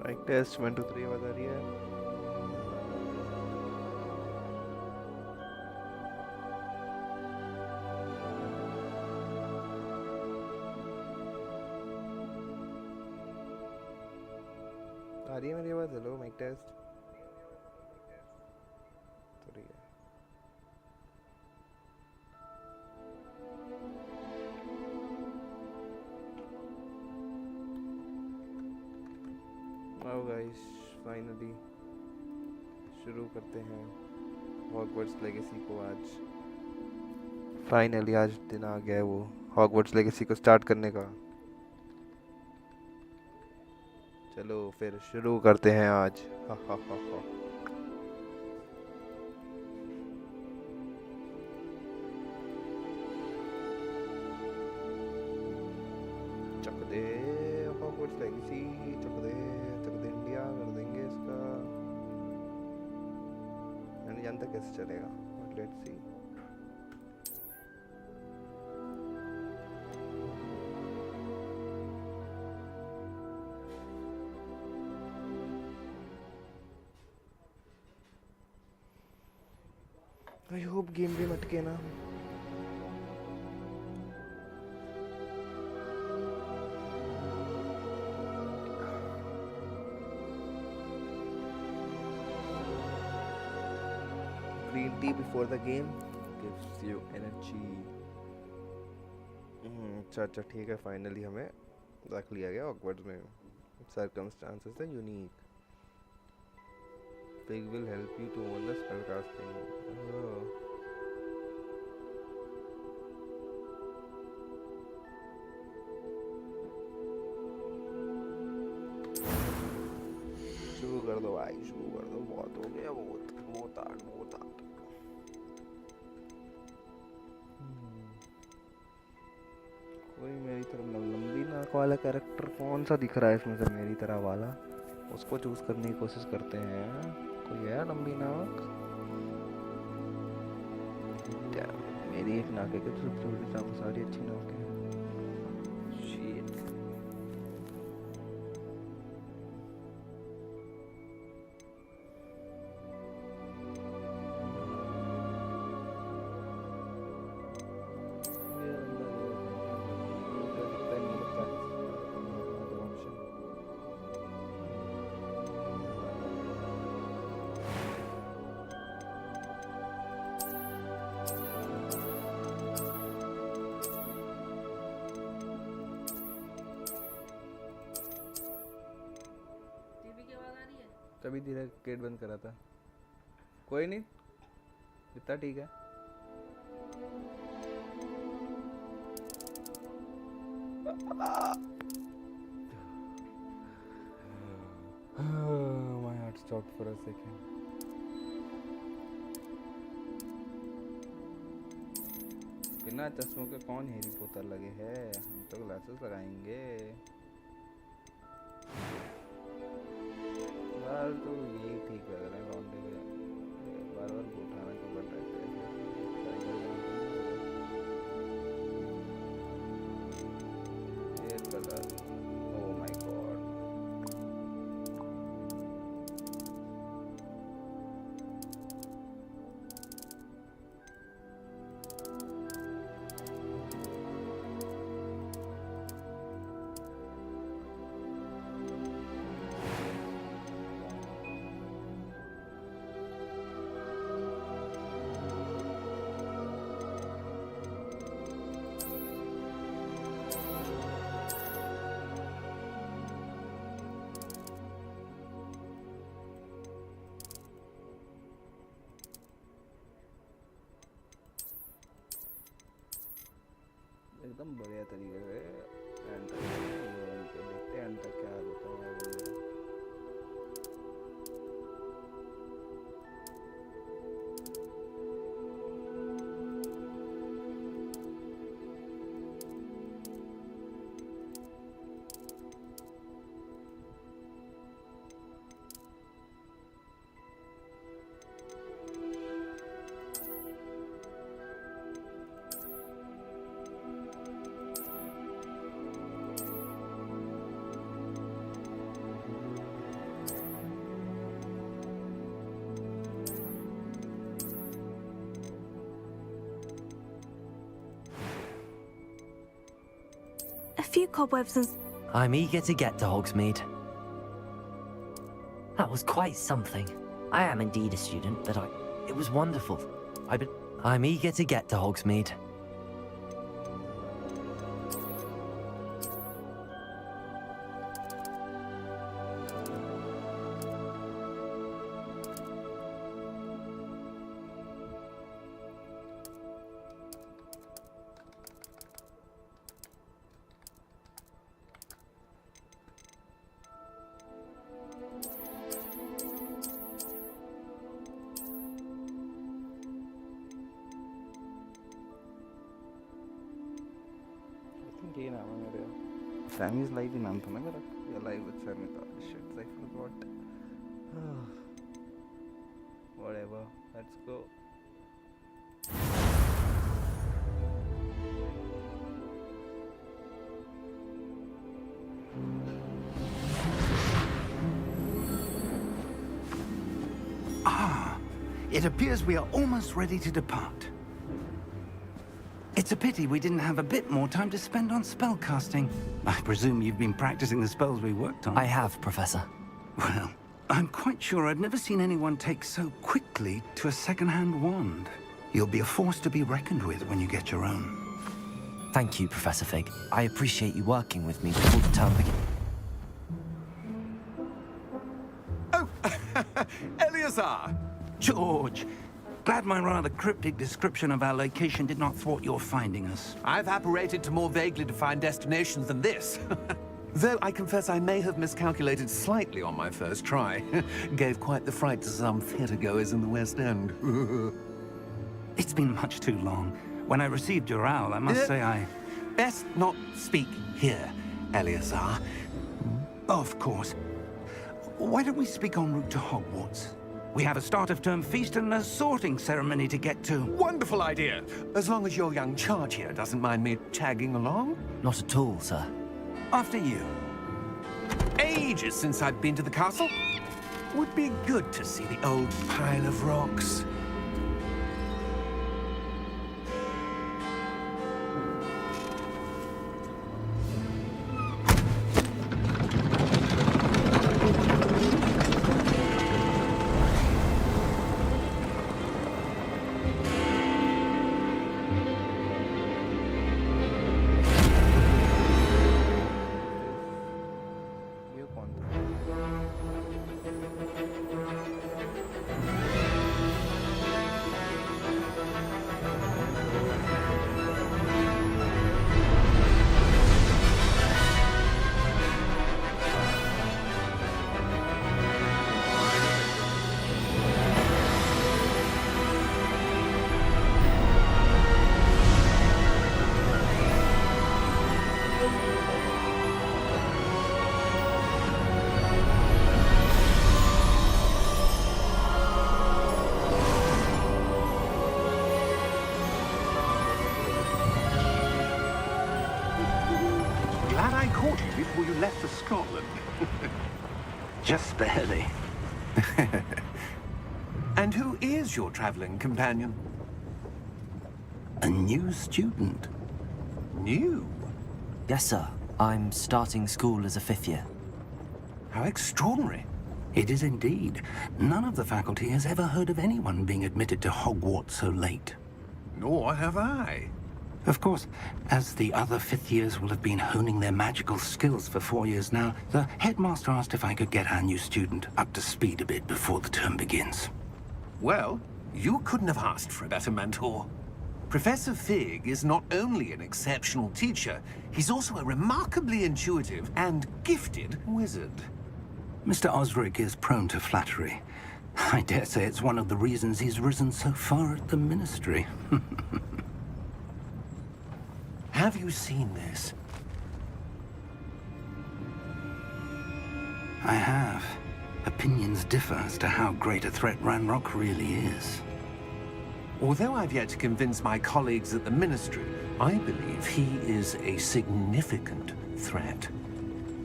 Mic test 1 2 3 आवाज आ रही है। आ रही है मेरी आवाज? Hello mic test. तो रही है। आओ गाइस, फाइनली शुरू करते हैं हॉगवर्ट्स लेगेसी को। आज फाइनली आज दिन आ गया है वो हॉगवर्ट्स लेगेसी को स्टार्ट करने का। चलो फिर शुरू करते हैं आज। हा हा हा हा। चक दे हॉगवर्ट्स लेगेसी, चक दे इंडिया कर देंगे इसका। मैं नहीं जानता कैसे चलेगा, but let's see. I hope game भी मटके ना। Green tea before the game gives you energy. अच्छा अच्छा ठीक है, फाइनली हमें रख लिया गया हॉगवर्ट्स में। Circumstances are unique. Pig will help you to own the spellcasting. Oh. शुरू कर दो भाई, शुरू कर दो। बहुत हो गया, बहुत आग, बहुत आग। कोई मेरी तरह लंबी नाक वाला कैरेक्टर कौन सा दिख रहा है इसमें से मेरी तरह वाला? उसको चूज करने की कोशिश करते हैं। कोई है लंबी नाक? मेरी एक नाक है कि थोड़ी सारी अच्छी नाक है। Shit. तभी धीरे गेट बंद करा था। कोई नहीं, इतना ठीक है। My heart stopped for a second. बिना चश्मों के कौन हैरी पॉटर लगे है? हम तो ग्लासेस लगाएंगे यार। तो ये ठीक लग रहा है लौंडे के बार बार उठाना क्यों पड़ रहा है? ये कलर, ओह माय गॉड। एकदम बढ़िया तरीके से एंड तक देखते हैं एंड तक क्या होता है। few cobwebs and... I'm eager to get to Hogsmeade. That was quite something. I am indeed a student, but it was wonderful. I'm eager to get to Hogsmeade. ये नाम है मेरे सैमी's लाइव ही नाम था ना मेरा या लाइव विद सैमी था shit I forgot whatever let's go It appears we are almost ready to depart. It's a pity we didn't have a bit more time to spend on spellcasting. I presume you've been practicing the spells we worked on. I have, Professor. Well, I'm quite sure I've never seen anyone take so quickly to a second-hand wand. You'll be a force to be reckoned with when you get your own. Thank you, Professor Fig. I appreciate you working with me before the term begins. Oh, Eleazar! George! Glad my rather cryptic description of our location did not thwart your finding us. I've apparated to more vaguely defined destinations than this. Though I confess I may have miscalculated slightly on my first try. Gave quite the fright to some theatre-goers in the West End. It's been much too long. When I received your owl, I must say I... Best not speak here, Eleazar. Of course. Why don't we speak en route to Hogwarts? We have a start-of-term feast and a sorting ceremony to get to. Wonderful idea! As long as your young charge here doesn't mind me tagging along. Not at all, sir. After you. Ages since I've been to the castle. Would be good to see the old pile of rocks. Glad I caught you before you left for Scotland. Just barely. And who is your traveling companion? A new student. New? Yes, sir. I'm starting school as a 5th year. How extraordinary. It is indeed. None of the faculty has ever heard of anyone being admitted to Hogwarts so late. Nor have I. Of course, as the other 5th years will have been honing their magical skills for 4 years now, the headmaster asked if I could get our new student up to speed a bit before the term begins. Well, you couldn't have asked for a better mentor. Professor Fig is not only an exceptional teacher, he's also a remarkably intuitive and gifted wizard. Mr. Osric is prone to flattery. I dare say it's one of the reasons he's risen so far at the Ministry. Have you seen this? I have. Opinions differ as to how great a threat Ranrock really is. Although I've yet to convince my colleagues at the Ministry, I believe he is a significant threat.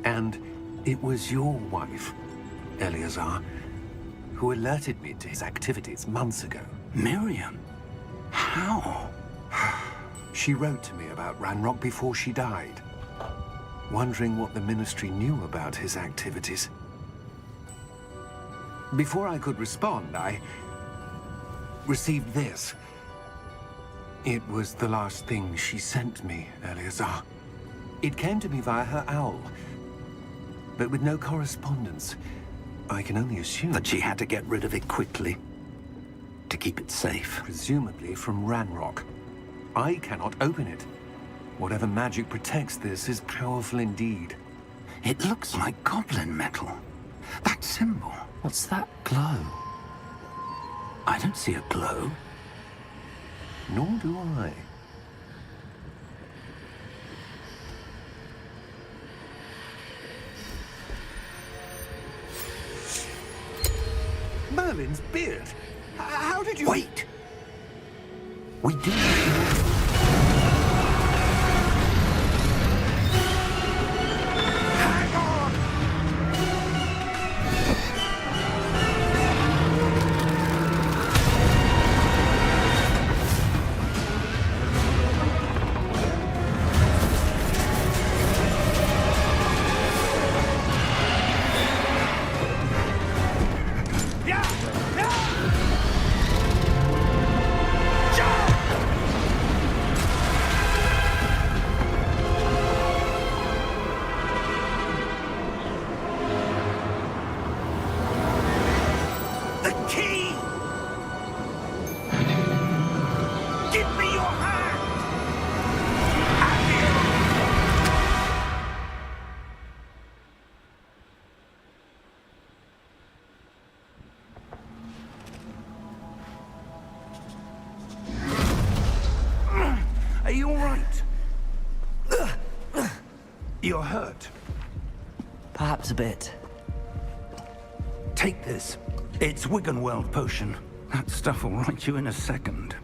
And it was your wife, Eleazar, who alerted me to his activities months ago. Miriam? How? She wrote to me about Ranrock before she died. wondering what the Ministry knew about his activities. Before I could respond, I received this. It was the last thing she sent me, Eleazar. It came to me via her owl, but with no correspondence. I can only assume That she had to get rid of it quickly to keep it safe. presumably from Ranrock. I cannot open it. Whatever magic protects this is powerful indeed. It looks like goblin metal. That symbol. What's that glow? I don't see a glow. Nor do I. Merlin's beard. How did you... Wait! We do need more. Hang on! The key! Give me your hand! Are you all right? You're hurt. Perhaps a bit. Take this. It's Wiggenweld potion. That stuff will right you in a second.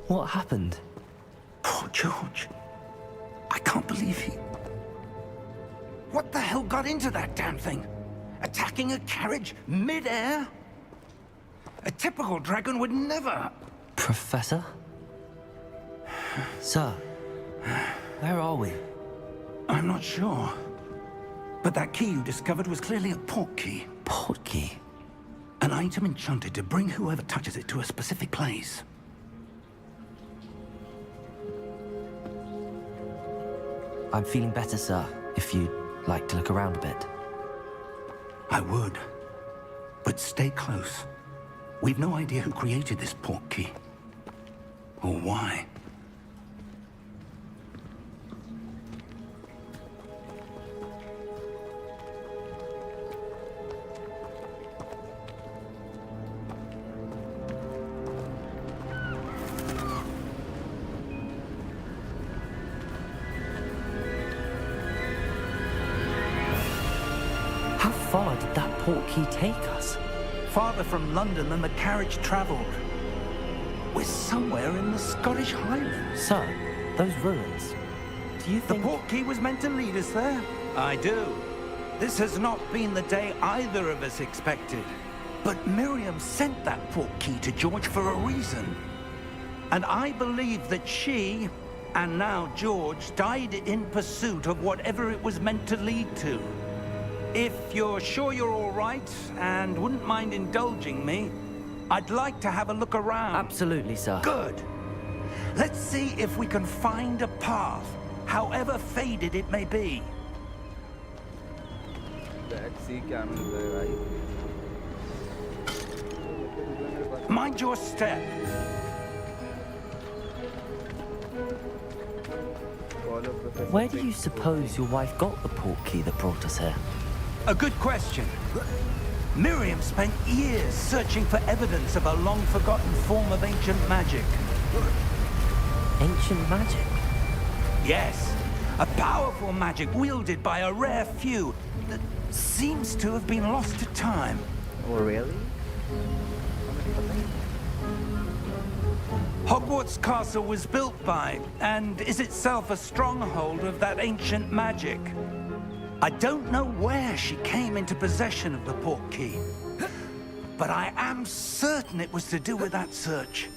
What happened? Poor George. I can't believe he... What the hell got into that damn thing? Attacking a carriage mid-air? A typical dragon would never... Professor? Sir, where are we? I'm not sure. But that key you discovered was clearly a port key. Port key? An item enchanted to bring whoever touches it to a specific place. I'm feeling better, sir, if you'd like to look around a bit. I would. But stay close. We've no idea who created this port key. Or why. How far did that port key take us? Farther from London than the carriage traveled. We're somewhere in the Scottish Highlands. Sir, those ruins. Do you The think... port key was meant to lead us there? I do. This has not been the day either of us expected. But Miriam sent that port key to George for a reason. And I believe that she, and now George, died in pursuit of whatever it was meant to lead to. If you're sure you're all right, and wouldn't mind indulging me, I'd like to have a look around. Absolutely, sir. Good. Let's see if we can find a path, however faded it may be. Back सी क्या मिल रहा है भाई? Mind your step. Follow Professor Where do you Fig. suppose your wife got the port key that brought us here? A good question. Miriam spent years searching for evidence of a long-forgotten form of ancient magic. Ancient magic? Yes, a powerful magic wielded by a rare few that seems to have been lost to time. Oh really? Hogwarts Castle was built by, and is itself a stronghold of that ancient magic. I don't know where she came into possession of the portkey, but I am certain it was to do with that search.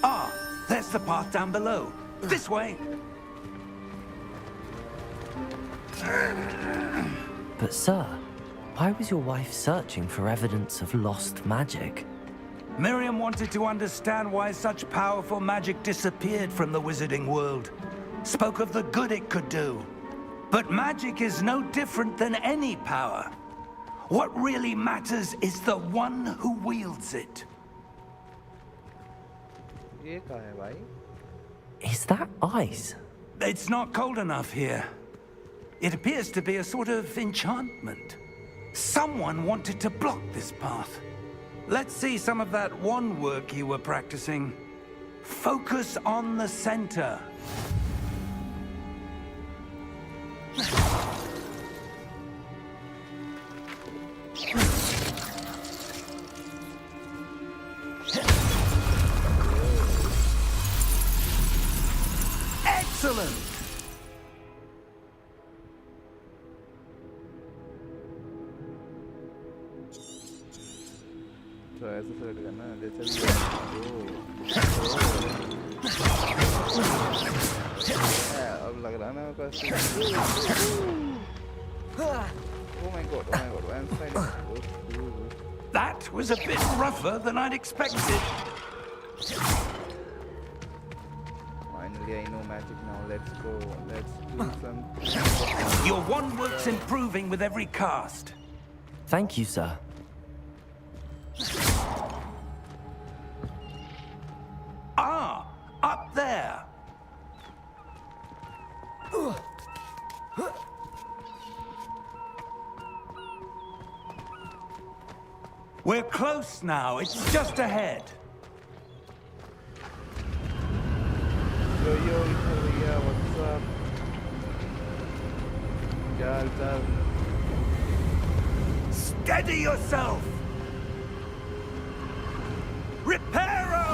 Ah, there's the path down below. This way. But sir, why was your wife searching for evidence of lost magic? Miriam wanted to understand why such powerful magic disappeared from the wizarding world. Spoke of the good it could do. But magic is no different than any power. What really matters is the one who wields it. ये कहाँ है भाई? Is that ice? It's not cold enough here. It appears to be a sort of enchantment. Someone wanted to block this path. Let's see some of that wand work you were practicing. Focus on the center. Excellent! तो ऐसे select करना है जैसे अब लग रहा है ना मेरे पास oh my god I'm fighting That was a bit rougher than I'd expected. finally I know magic now. Let's go, let's do some. Your wand work's improving with every cast. Thank you, sir. Ah, up there. We're close now. It's just ahead. Yo, भैया, what's up? क्या हाल चाल? Steady yourself. Reparo!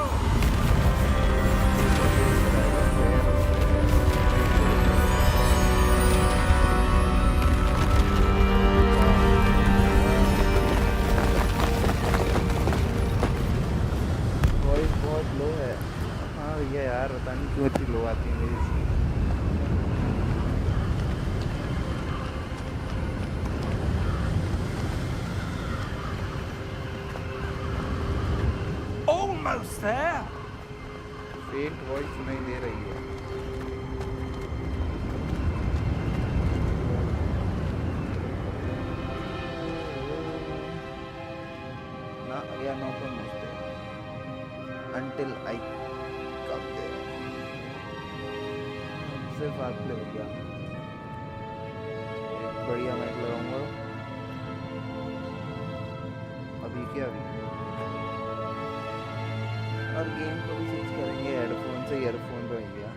Voice बहुत लो है. हाँ भैया यार, पता नहीं क्यों इतनी लो आती है मेरी. Almost there. फेंट वॉइस सुनाई दे रही है. ना या नो पर मस्त until I come there. सिर्फ आप ले भैया. एक बढ़िया माइक लगाऊंगा. अभी क्या अभी? और गेम को भी स्विच करेंगे हेडफोन से ईयरफोन पे भैया.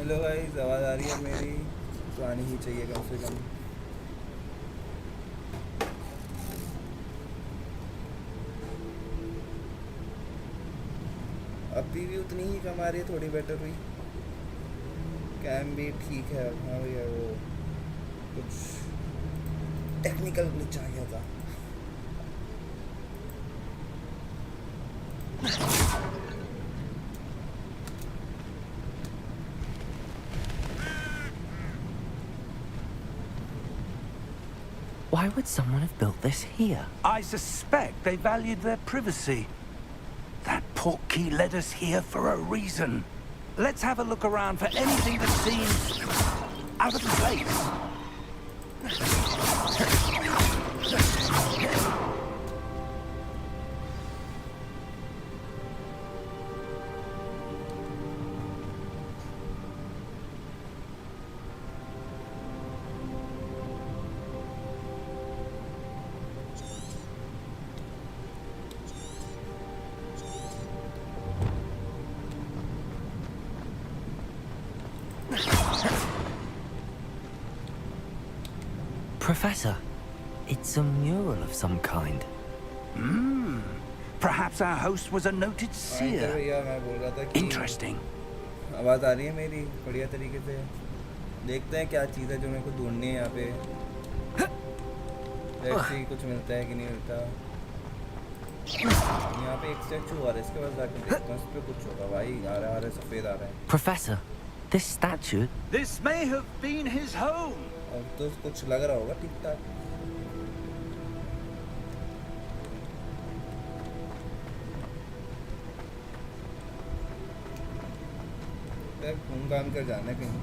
हेलो गाइस, आवाज़ आ रही है मेरी? तो आनी ही चाहिए कम से कम। अभी भी उतनी ही कम आ रही है, थोड़ी बेटर हुई। कैम भी ठीक है। हाँ भैया, वो कुछ टेक्निकल ग्लिच आ गया था। Why would someone have built this here? I suspect they valued their privacy. That portkey led us here for a reason. Let's have a look around for anything that seems out of place. Professor, it's a mural of some kind. Perhaps our host was a noted तो seer. भैया मैं बोल रहा था कि Interesting. आवाज़ आ रही है मेरी बढ़िया तरीके से? देखते हैं क्या चीज़ है जो मेरे को ढूंढनी है यहाँ पे। लेट्स सी कुछ मिलता है कि नहीं मिलता। यहाँ पे एक स्टैचू आ रहा है, इसके पास जाकर देखता हूँ, इस पे कुछ होगा। भाई आ रहा है, सफ़ेद आ रहा है। Professor, this statue... This may have been his home. अब तो कुछ लग रहा होगा ठीक ठाक। घूम घाम कर जाना कहीं।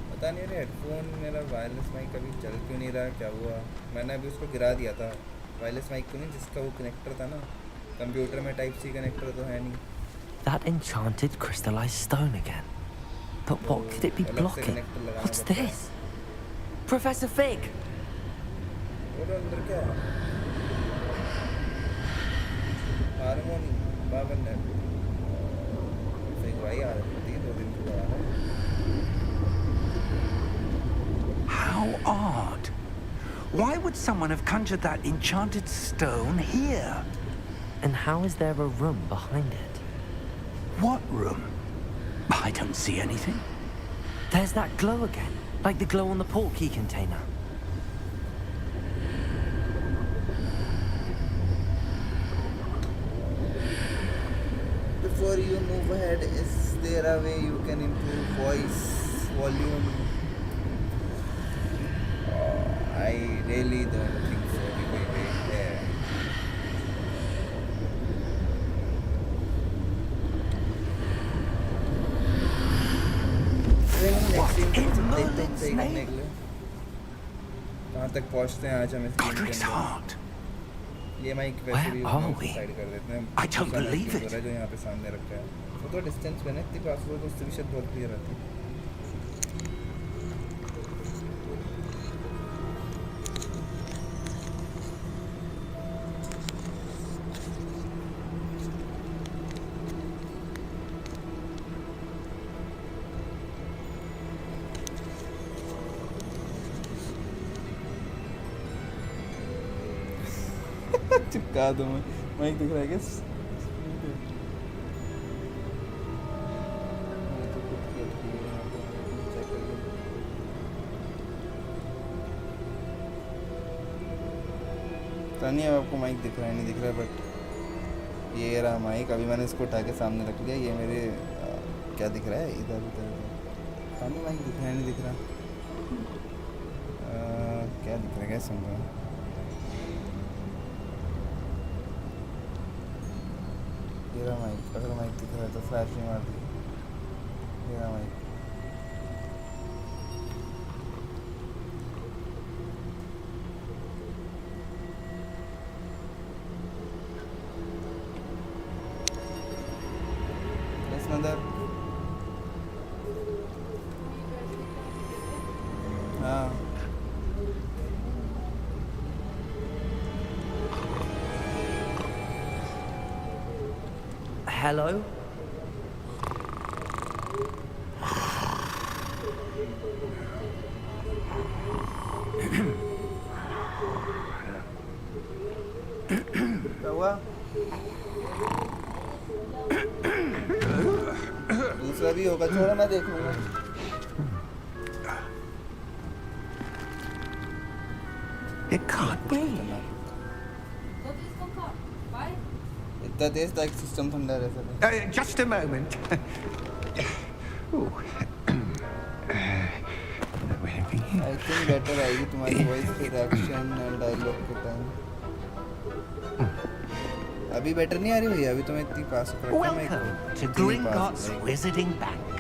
पता नहीं मेरे हेडफोन, मेरा वायरलेस माइक कभी चल क्यों नहीं रहा, क्या हुआ? मैंने अभी उसको गिरा दिया था, वायरलेस माइक को नहीं, जिसका वो कनेक्टर था ना कंप्यूटर में, टाइप सी कनेक्टर तो है नहीं। That enchanted crystallized stone again. But what could it be blocking? What's this? Professor Fig! और अंदर क्या है? हारमोनी बाबर ने फिग भाई आ रही थी 2 दिन के बाद। How odd. Why would someone have conjured that enchanted stone here? And how is there a room behind it? What room? I don't see anything. There's that glow again, like the glow on the portkey container. Before you move ahead, is there a way you can improve voice volume? I really don't think so. अभी कोई way है? सही करने के लिए कहाँ तक पहुँचते हैं आज हम इस गेम के Godric's अंदर? heart. ये माइक वैसे भी Where are we? साइड कर देते हैं। I don't दूसरा believe mic it. हो रहा है जो यहाँ पे सामने रखा है, वो तो डिस्टेंस में है, इतनी पास हो तो उससे भी शायद बहुत क्लियर आती है। चिपका दो, मैं माइक दिख रहा है क्या? पता नहीं अब आपको माइक दिख रहा है नहीं दिख रहा है, बट ये रहा माइक। अभी मैंने इसको उठा के सामने रख लिया। ये मेरे क्या दिख रहा है, इधर उधर पता नहीं माइक दिख रहा है नहीं दिख रहा। क्या दिख रहा है, क्या सुन रहा है? ये रहा माइक। अगर माइक दिख रहा है तो फ्लैश नहीं मार दी। ये रहा माइक। इसमें अंदर हाँ Hello? क्या हुआ? दूसरा भी होगा, छोड़ो मैं देख लूंगा। It can't be. इतना तेज था कि सिस्टम ठंडा रह सके। Just a moment. Ooh. I think better आएगी तुम्हारी वॉइस के रिएक्शन एंड डायलॉग के टाइम। अभी बेटर नहीं आ रही भैया, अभी तुम्हें इतनी पास कर रखा है मैं Welcome to Gringotts Wizarding Bank.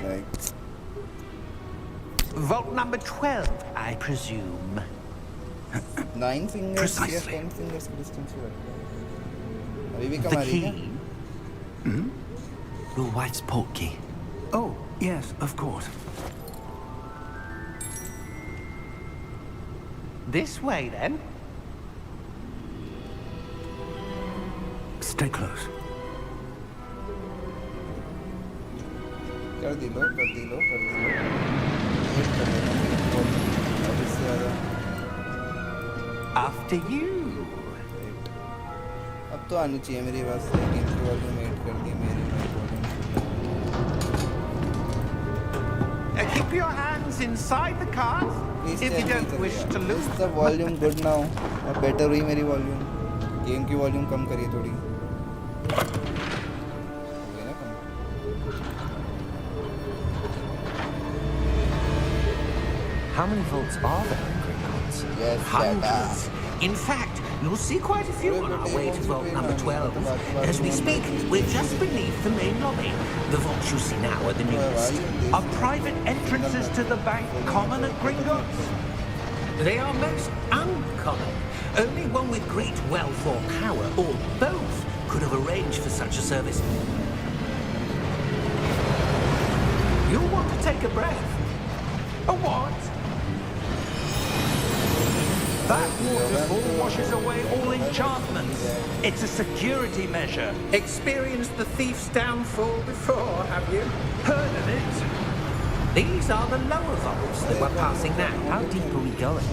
Vault number 12, I presume. 9 fingers या Precisely. 10 fingers की डिस्टेंस पे रखा है। अभी भी कम The आ रही है key. Your wife's port key. Oh, yes, of course. This way, then. Stay close. कर दी लो वेट कर लेना अब इससे ज़्यादा After you. वेट अब तो आनी चाहिए मेरी आवाज़ से। गेम की वॉल्यूम 8 कर दी मेरी volume. Keep your hands inside the cars if you don't wish to lose the them. Volume good now. अब बेटर हुई मेरी वॉल्यूम। गेम की वॉल्यूम कम करिए थोड़ी। हो गई ना कम? How many vaults are there in Gringotts? Yes, Hundreds. In fact, you'll see quite a few on our way to vault number 12. As we speak, we're just beneath the main lobby. The vaults you see now are the newest. Are Private entrances to the bank common at Gringotts? They are most uncommon. Only one with great wealth or power, or both, could have arranged for such a service. You'll want to take a breath. A what? That waterfall washes away all enchantments. It's a security measure. Experienced the thief's downfall before, have you? Heard of it? These are the lower vaults that we're passing now. How deep are we going?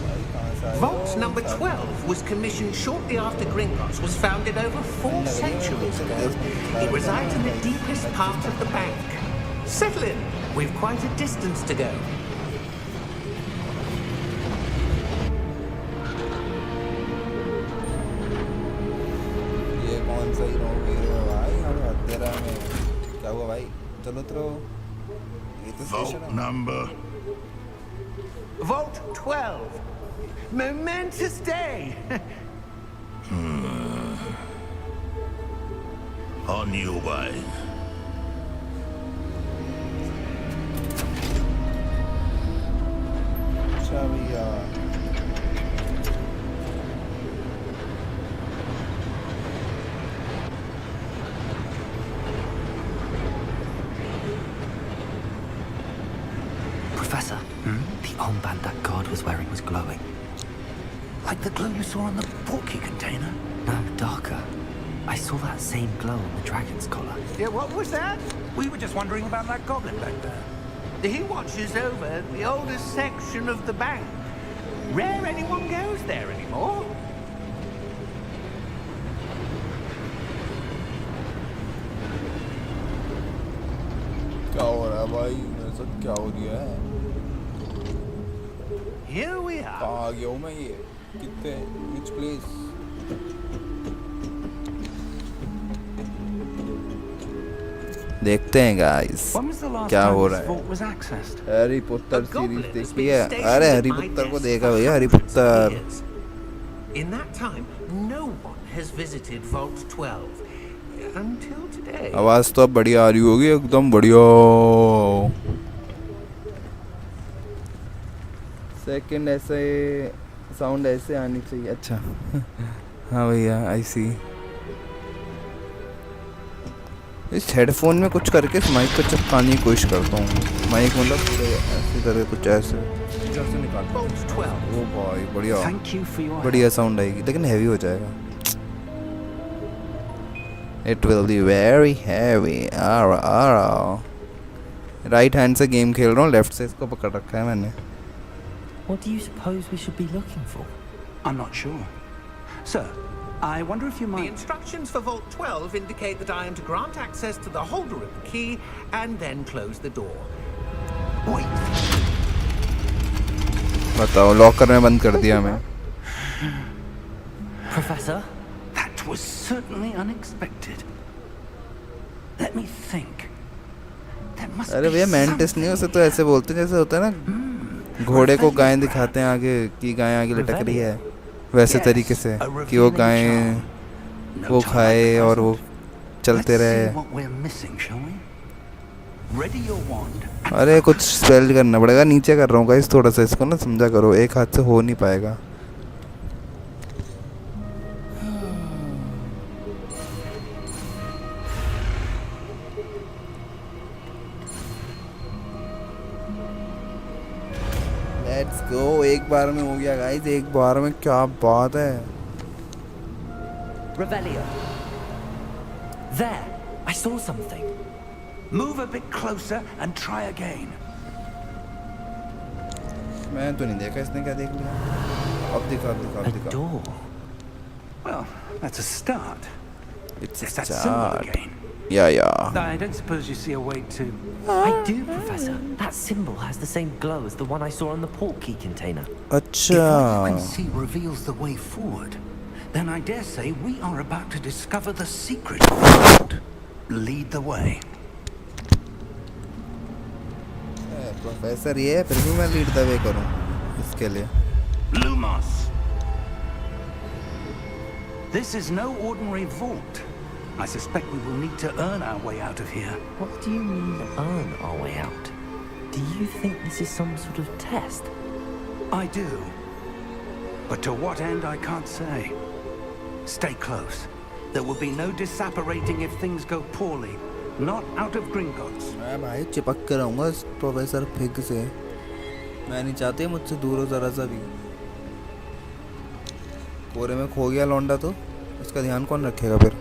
Vault number 12 was commissioned shortly after Gringotts was founded over 4 centuries ago. It resides in the deepest part of the bank. Settle in. We've quite a distance to go. ये कौन सा hero है भाई? हम हत्या रहा में क्या हुआ भाई? चलो तो ये तो स्टेशन Vault है। number. Vault 12. Momentous day. On your way. अच्छा भैया Professor, the armband that guard was wearing was glowing. Like the glow you saw on the porky container. No, darker. I saw that same glow on the dragon's collar. Yeah, what was that? We were just wondering about that goblin back there. He watches over the oldest section of the bank. Rare anyone goes there anymore. क्या हो रहा है भाई? मेरे साथ क्या हो गया है? Here we are. कहाँ आ गया हूँ मैं? ये कितने which place? देखते हैं guys When was the last क्या time हो this रहा है। vault was accessed? Harry Potter A goblin series has देखी been है? stationed अरे at हैरी my पॉटर को desk देखा for भैया, Harry hundreds of Potter. years. In that time, no one has visited Vault 12 until today. आवाज तो अब बढ़िया आ रही होगी, एकदम बढ़िया। सेकंड ऐसे साउंड ऐसे आनी चाहिए। अच्छा हाँ भैया, आई सी। इस हेडफोन में कुछ करके इस माइक को चिपकाने की कोशिश करता हूँ। माइक मतलब पूरे ऐसी तरह कुछ ऐसे इधर से निकालता हूँ। Vault 12. ओ भाई बढ़िया, Thank you for your बढ़िया साउंड आएगी, लेकिन हैवी हो जाएगा। It will be very heavy. Right hand से गेम खेल रहा हूँ, लेफ्ट से इसको पकड़ रखा है मैंने. What do you suppose we should be looking for? I'm not sure. Sir, I wonder if you The might... instructions for Vault 12 indicate that I am to grant access to the holder of the key and then close the door. Wait. बताओ, locker में बंद कर दिया मैं. Professor? That was certainly unexpected. Let me think. There must अरे be भैया mantis नहीं, उसे तो ऐसे बोलते हैं जैसे होता है ना, घोड़े को गाय दिखाते हैं आगे कि गाय आगे लटक रही है, वैसे तरीके से कि वो गाय वो खाए और वो चलते Let's रहे. see what we're missing, shall we? Ready your wand. अरे कुछ स्पेल करना पड़ेगा. नीचे कर रहा हूँ गाइस, थोड़ा सा इसको ना समझा करो, एक हाथ से हो नहीं पाएगा. Let's go. एक बार में हो गया गाइस, एक बार में. क्या बात है. Revelio. There, I saw something. Move a bit closer and try again. मैं तो नहीं देखा, इसने क्या देख लिया. अब दिखा, अब दिखा, A अब दिखा. door. Well, that's a start. It's It's a that symbol start. again. Yeah. I don't suppose you see a way to... I do, Professor. That symbol has the same glow as the one I saw on the port key container. If what you can अच्छा. see reveals the way forward, then I dare say we are about to discover the secret of the vault. Lead the way. Professor ये है, फिर भी मैं lead the way करूं इसके लिए. Lumos! This is no ordinary vault. I suspect we will need to earn our way out of here. What do you mean, earn our way out? Do you think this is some sort of test? I do. But to what end, I can't say. Stay close. There will be no disapparating if things go poorly. Not out of Gringotts. मैं भाई चिपक के रहूंगा इस professor fig से. मैं नहीं चाहती मुझसे दूर हो जरा सा भी. कोरे में खो गया लौंडा तो उसका ध्यान कौन रखेगा फिर.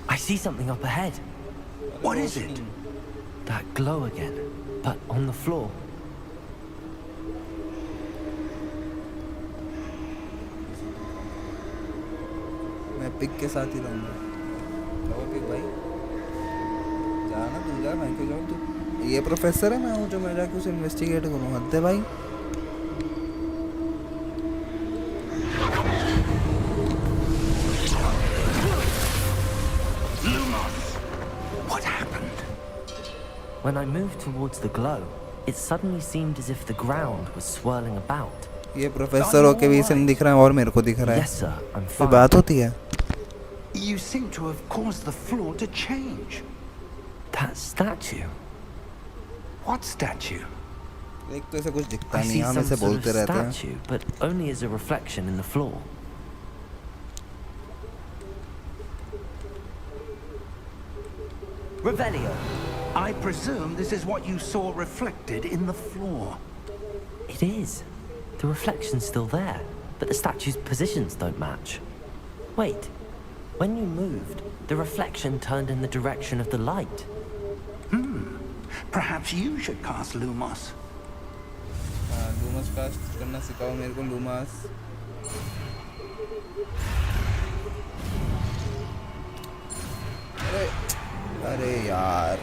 I see something up ahead. What is it? That glow again, but on the floor. मैं पिग के साथ ही रहूंगा. जाओ पिग भाई, जाना तू जा, मैं क्यों जाऊँ. तू ये प्रोफेसर है, मैं हूँ जो मैं जाके उसे इन्वेस्टिगेट करूँ. हद है भाई. What happened? When I moved towards the glow, it suddenly seemed as if the ground was swirling about. ये प्रोफेसर होके भी इसे नहीं दिख रहा है और मेरे को दिख रहा है. Yes, sir, I'm ये fine. बात होती है. You seem to have caused the floor to change. That statue. What statue? एक तो ऐसा कुछ दिखता I नहीं, see हम some ऐसे sort of बोलते रहते हैं. statue, but only as a reflection in the floor. Revelio. I presume this is what you saw reflected in the floor. It is. The reflection's still there, but the statue's positions don't match. Wait. When you moved, the reflection turned in the direction of the light. Perhaps you should cast Lumos. Lumos cast करना सिखाओ मेरे को. Lumos अरे यार,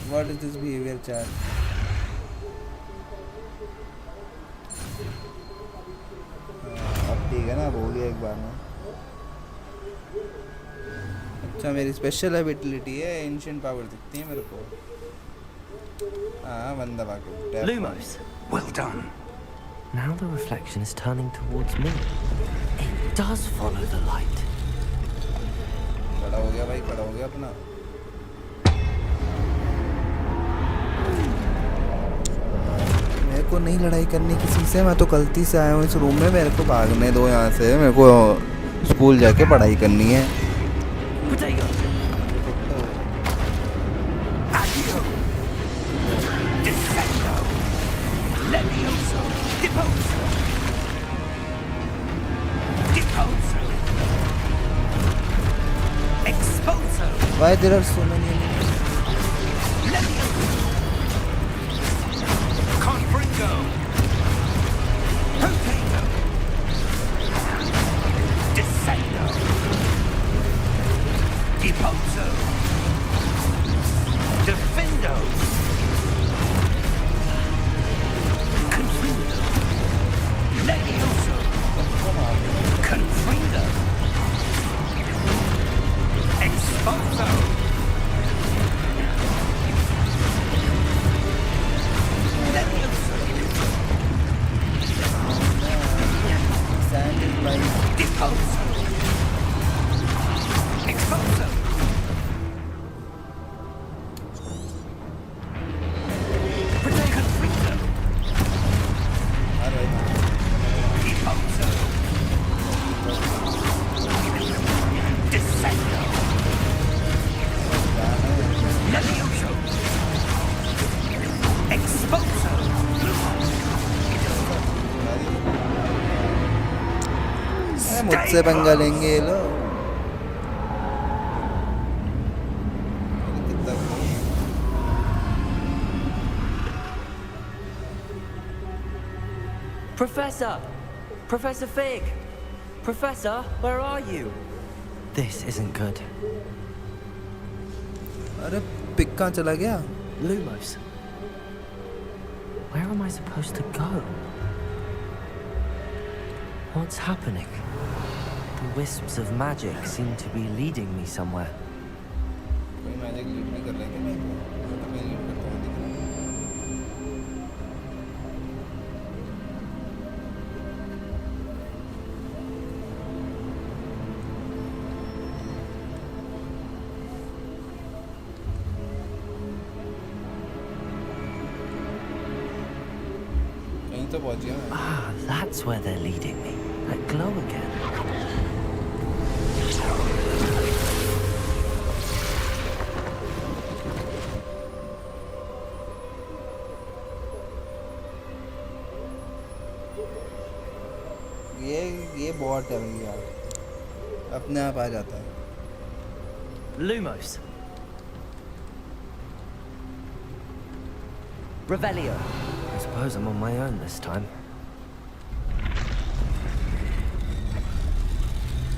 what is this behaviour chat. अब ठीक है ना, अब हो गया एक बार में. अच्छा, मेरी स्पेशल एबिलिटी है, एंशिएंट पावर दिखती है मेरे को. हाँ, बंदा बाकी Lumos. Well done. Now the reflection is turning towards me. It does follow the light. खड़ा हो गया भाई, खड़ा हो गया अपना. मेरे को नहीं लड़ाई करनी किसी से, मैं तो गलती से आया हूँ इस रूम में. मेरे को भागने दो यहाँ से, मेरे को स्कूल जाके पढ़ाई करनी है. Potato. Accio. Defendo. Levioso. Deposo. Why there are so many enemies? Confringo. Potato. Descendo. Deposo. Defendo. Confrindo. Levioso. Confrindo. Exposo. Levioso. Sand is like Deposo. Exposo. Confrindo. Deposo. Descendo. Levioso. Exposo. मुझसे पंगा लेंगे ये लोग Professor! Professor Fig! Professor, where are you? This isn't good. अरे pick कहाँ चला गया Lumos. Where am I supposed to go? What's happening? The wisps of magic seem to be leading me somewhere. कोई मैजिक लीड नहीं कर रहा है क्या मैं तो मैं लीड करता हूँ दिख रहा है कहीं तो पहुँच गया मैं Ah, that's where they're leading me. That glow again. ये बॉट है भैया अपने आप आ जाता है Lumos. Revelio. I suppose I'm on my own this time.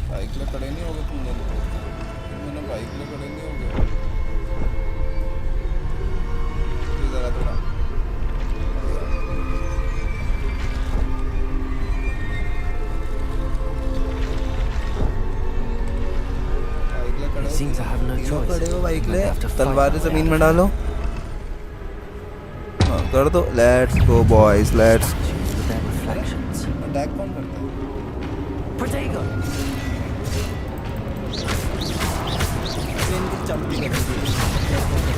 Bike ले खड़े नहीं हो गए तुम दोनों मैंने बाइक ले खड़े नहीं हो गए ये जरा थोड़ा बाइक ले खड़े They seem to have no तीनों choice. खड़े हो बाइक I'm ले gonna have to fight तलवार my way जमीन में out. डालो हाँ कर दो let's go boys let's Statues with their reflections. Attack कौन करता है Protego! इनकी चमड़ी कर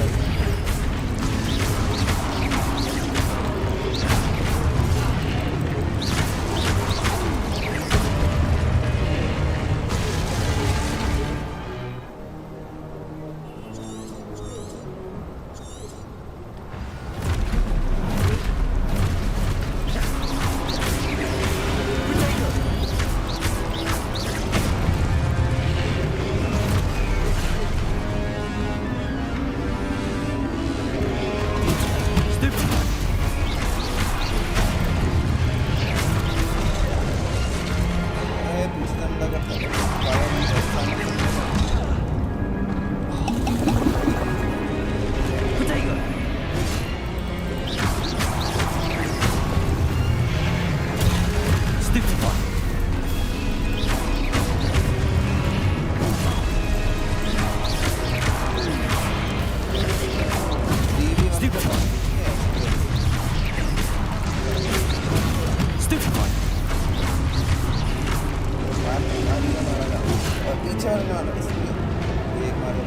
Protego! Stupefy! Stupefy! Stupefy! पीछे वाले मारो इसलिए एक मारो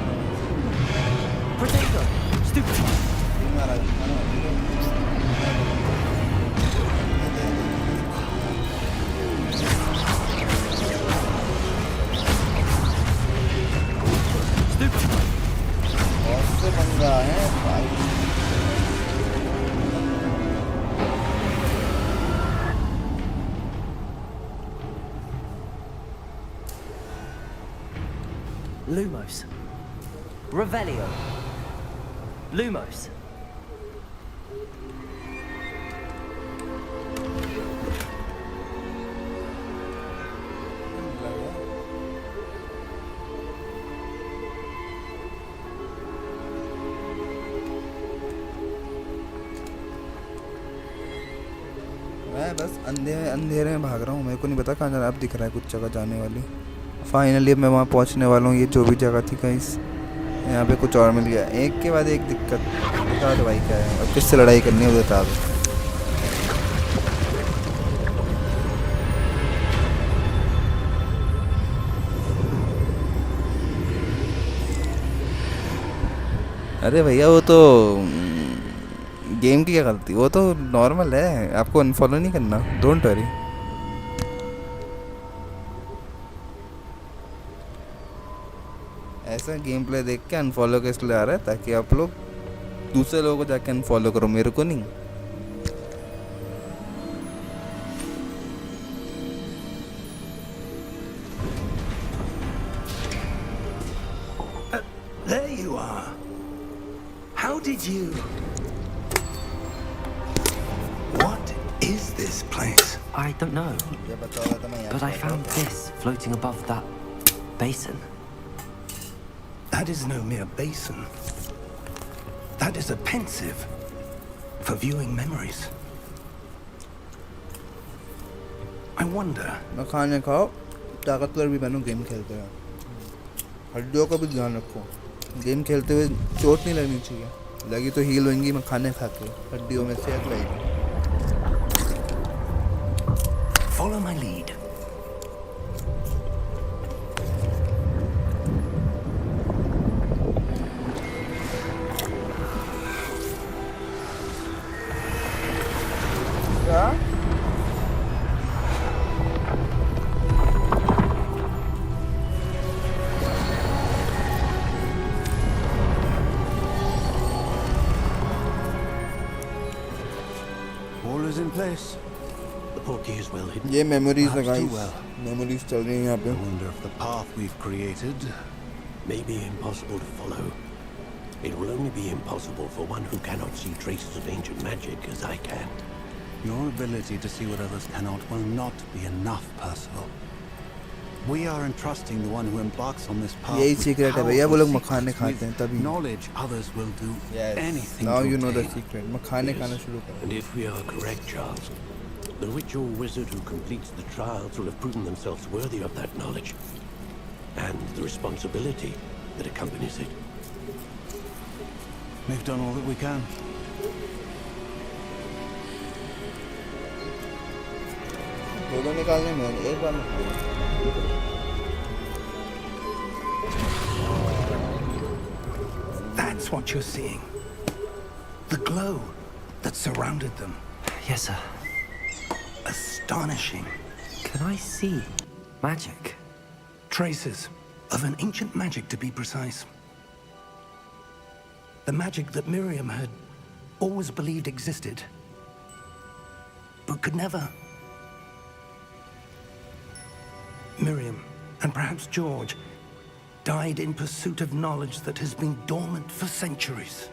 Protego! Stupefy! मारा Stupefy! बहुत से पंगा है भाई Lumos. Revelio. Lumos. मैं बस अंधेरे में भाग रहा हूँ, मेरे को नहीं पता कहाँ जाना। अब दिख रहा है कुछ जगह जाने वाली। फाइनली अब मैं वहाँ पहुँचने वाला हूँ। ये जो भी जगह थी गाइस, यहाँ पे कुछ और मिल गया। एक के बाद एक दिक्कत। बता दो भाई क्या है, अब किससे लड़ाई करनी है वो बता दो। अरे भैया वो तो गेम की क्या गलती, वो तो नॉर्मल है, आपको अनफॉलो नहीं करना, डोंट वरी। ऐसा गेम प्ले देख के अनफॉलो के इसलिए आ रहा है ताकि आप लोग दूसरे लोगों को जाके अनफॉलो करो, मेरे को नहीं। There you are. How did you... What is this place? I don't know, ये बता रहा था मैं यहाँ but I पे found this floating above that basin. That is no mere basin. That is a pensive for viewing memories. I wonder... मैं खाने खाओ, ताकतवर भी बनूं गेम खेलते हैं। हड्डियों का भी ध्यान रखो, गेम खेलते हुए चोट नहीं लगनी चाहिए, लगी तो हील होंगी। मैं खाने खा के हड्डियों में सेहत रहेगी। Follow my lead. क्या? All is in place. The portkey is well hidden. ये मेमोरीज Perhaps लगाई, too well. मेमोरीज चल रही हैं यहाँ I पे। wonder if the path we've created May be impossible to follow. It will only be impossible for one who cannot see traces of ancient magic as I can. Your ability to see what others cannot will not be enough, Percival. We are entrusting the one who embarks on this path यही with secret है भैया, वो लोग powerful मखाने secrets, खाते हैं with तभी। knowledge others will do anything Now to you know the obtain. secret. मखाने खाना Yes. शुरू करो। And if we are correct, Charles, the witch or wizard who completes the trials will have proven themselves worthy of that knowledge and the responsibility that accompanies it. We've done all that we can. दोनों निकालने में एक बार में That's what you're seeing. The glow that surrounded them. Yes, sir. Astonishing. Can I see magic? Traces of an ancient magic, to be precise. The magic that Miriam had always believed existed, but could never. Miriam, and perhaps George, died in pursuit of knowledge that has been dormant for centuries.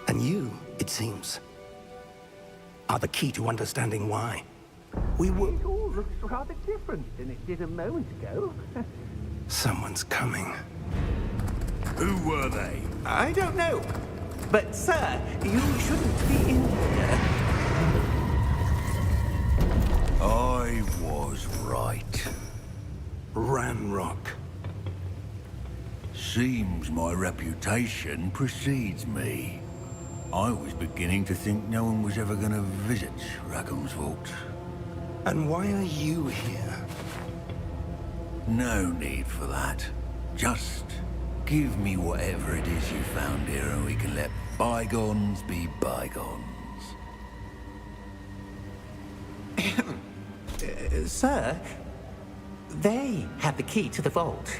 And you, it seems, are the key to understanding why. We were... It all looks rather different than it did a moment ago. Someone's coming. Who were they? I don't know. But, sir, you shouldn't be in here. I was right. Ramrock. Seems my reputation precedes me. I was beginning to think no one was ever going to visit Rackham's Vault. And why are you here? No need for that. Just give me whatever it is you found here and we can let bygones be bygones. Sir, they have the key to the vault.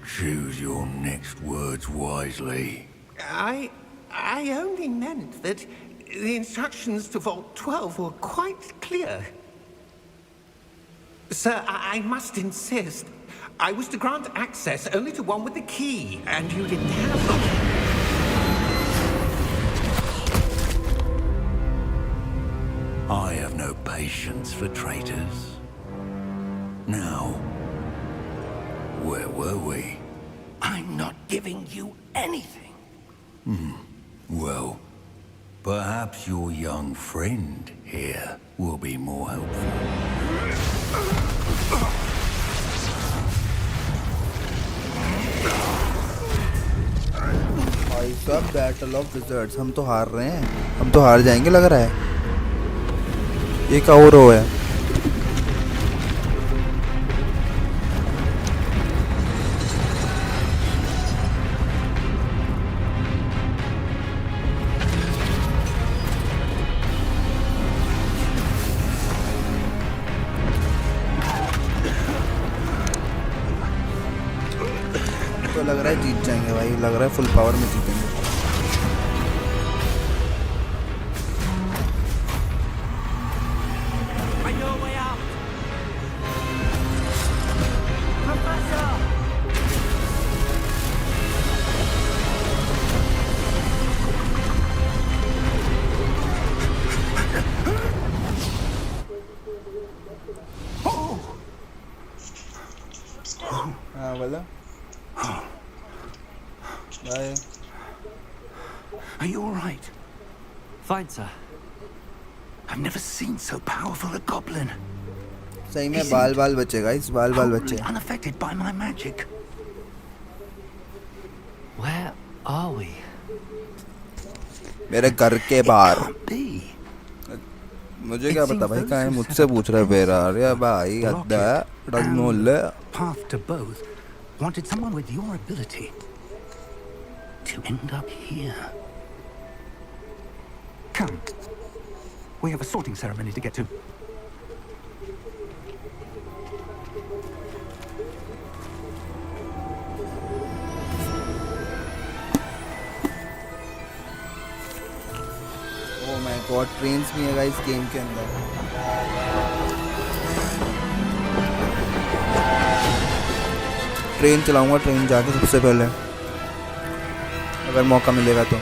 Choose your next words wisely. I only meant that the instructions to Vault 12 were quite clear. Sir, I must insist. I was to grant access only to one with the key, and you didn't have one. I have no patience for traitors. Now, where were we? I'm not giving you anything. Well, perhaps your young friend here will be more helpful. भाई साहब battle of wizards, हम तो हार रहे हैं, हम तो हार जाएंगे लग रहा है। ये क्या हो रहा है? तो लग रहा है जीत जाएंगे भाई, लग रहा है फुल पावर में जीतेंगे। हाँ बोला। Bye. Are you all right? Fine, sir. I've never seen so powerful a goblin. सही में बाल बाल बचे गाइस, बाल बाल बचे। Totally unaffected by my magic. Where are we? मेरे घर के बाहर। Can't be. मुझे क्या पता भाई कहाँ है, मुझसे पूछ रहे फिर अरे भाई हद्दा है डगमोल। Path to both wanted someone with your ability to end up here. Come. We have a sorting ceremony to get to. Oh my God, trains भी है गाइस गेम के अंदर। ट्रेन चलाऊंगा, ट्रेन जाके सबसे पहले अगर मौका मिलेगा तो।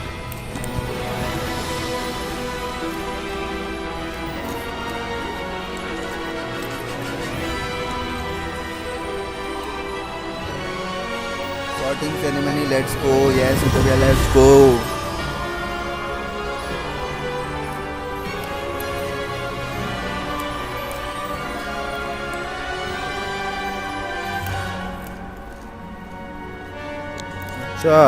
Sorting ceremony, let's go. Yes, Utopia, let's go. अच्छा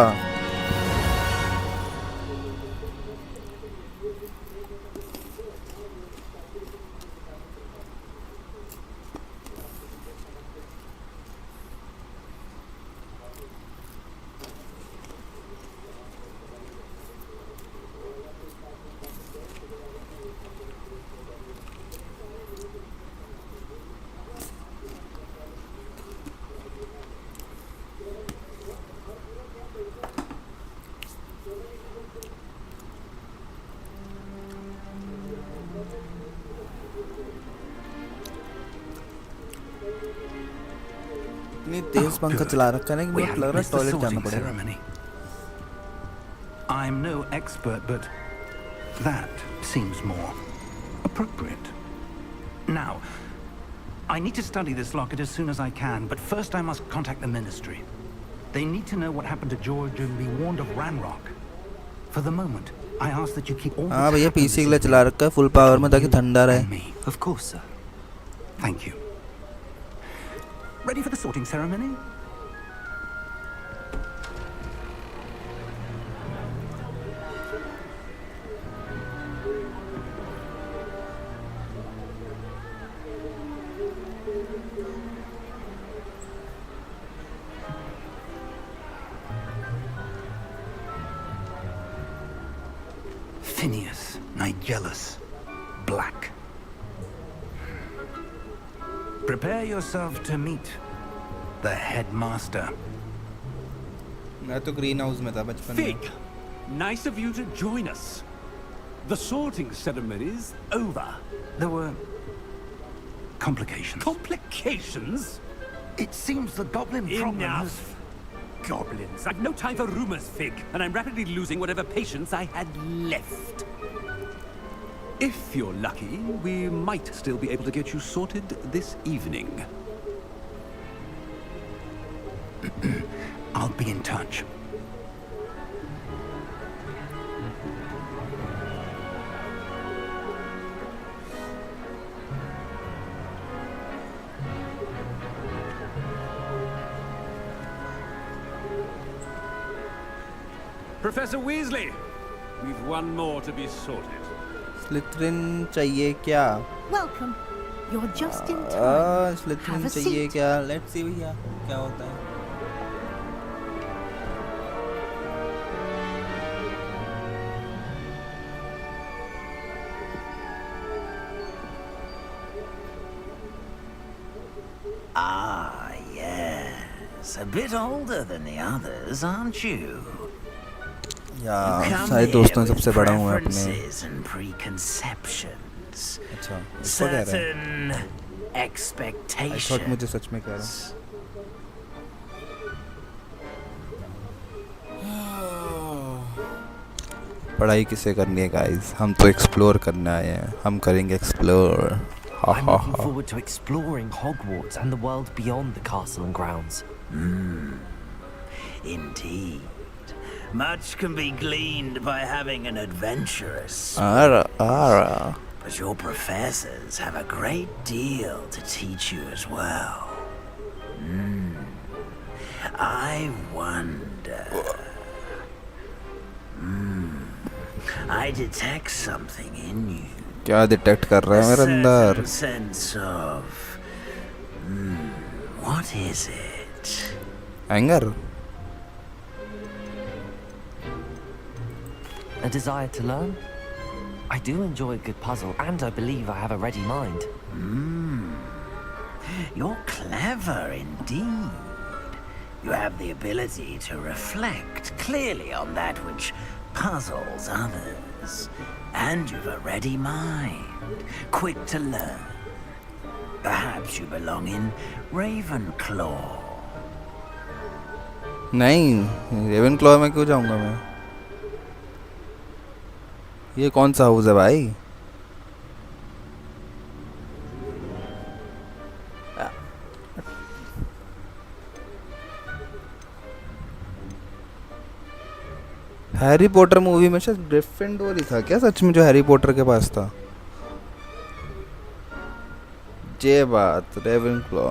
इतनी तेज पंखा चला रखा है ना कि We मुझे haven't लग रहा है missed the टॉयलेट जाना sorting पड़ेगा। ceremony. I'm no expert, but that seems more appropriate. Now, I need to study this locket as soon as I can, but first I must contact the Ministry. They need to know what happened to George and be warned of Ranrock. For the moment, I ask that you keep all हाँ भैया that's PC के happened लिए चला रखा है full power में ताकि ठंडा रहे। and me. Of course, sir. Thank you. Ready for the sorting ceremony? Phineas, Nigellus, Black. Prepare yourself to meet the headmaster. मैं तो ग्रीन हाउस में था बचपन में। Fig, nice of you to join us. The sorting ceremony's over. There were complications. Complications? It seems the goblin problem has... Enough! Goblins. I've no time for rumors, Fig, and I'm rapidly losing whatever patience I had left. If you're lucky, we might still be able to get you sorted this evening. I'll be in touch. Professor Weasley, we've one more to be sorted. स्लिथरिन चाहिए क्या? Welcome. You're just in time. स्लिथरिन Have a चाहिए seat. क्या? Let's see भैया क्या होता है. Ah, yes. A bit older than the others, aren't you? या सारे दोस्तों में सबसे बड़ा हूँ मैं अपने. Preferences and preconceptions. अच्छा इसको कह रहा है. Certain I expectations. thought मुझे सच में कह रहा है. पढ़ाई किसे करनी है गाइस? हम तो एक्सप्लोर करने आए हैं. हम करेंगे explore. I'm looking forward to exploring Hogwarts and the world beyond the castle and grounds. Indeed. Much can be gleaned by having an adventurous Ara. but your professors have a great deal to teach you as well. I wonder. I detect something in you. क्या detect कर रहा है मेरे अंदर? A sense of. What is it? Anger. A desire to learn? I do enjoy a good puzzle, and I believe I have a ready mind. You're clever indeed. You have the ability to reflect clearly on that which puzzles others. And you've a ready mind, quick to learn. Perhaps you belong in Ravenclaw. नहीं, रेवेनक्लॉ में क्यों जाऊंगा मैं? ये कौन सा house है भाई? हैरी पॉटर मूवी में शायद ग्रिफिंडोर ही था क्या सच में जो हैरी पॉटर के पास था? ये बात रेवेनक्लॉ.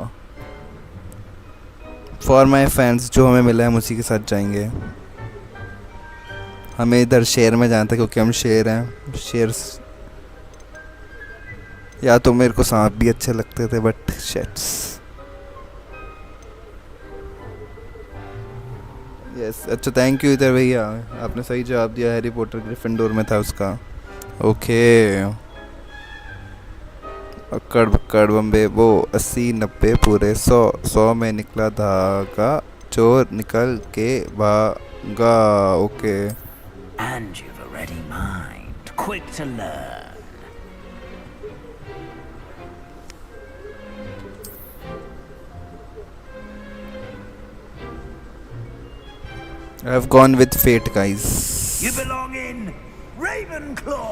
फॉर माई फैंस जो हमें मिला है हम उसी के साथ जाएंगे. हमें इधर शेर में जाना था क्योंकि हम शेर हैं. शेर या तो मेरे को सांप भी अच्छे लगते थे बट शेट्स. यस अच्छा थैंक यू इधर भैया आपने सही जवाब दिया. हैरी पॉटर ग्रिफिंडोर में था उसका. ओके अक्कड़ बक्कड़ बम्बे वो 80-90 पूरे 100 में निकला धागा चोर निकल के भागा. Okay And you've a ready mind, quick to learn. I have gone with fate guys. You belong in Ravenclaw.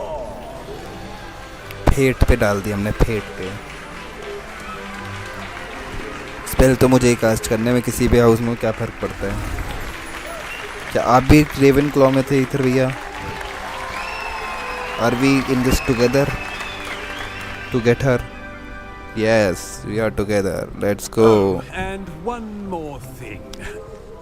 Fate पे डाल दिया हमने. फेट पे स्पेल तो मुझे ही कास्ट करने में किसी भी हाउस में क्या फ़र्क पड़ता है? क्या आप भी रेवेनक्लॉ में थे इधर भैया? Are we in this together to get her? Yes we are together. Let's go. And one more thing.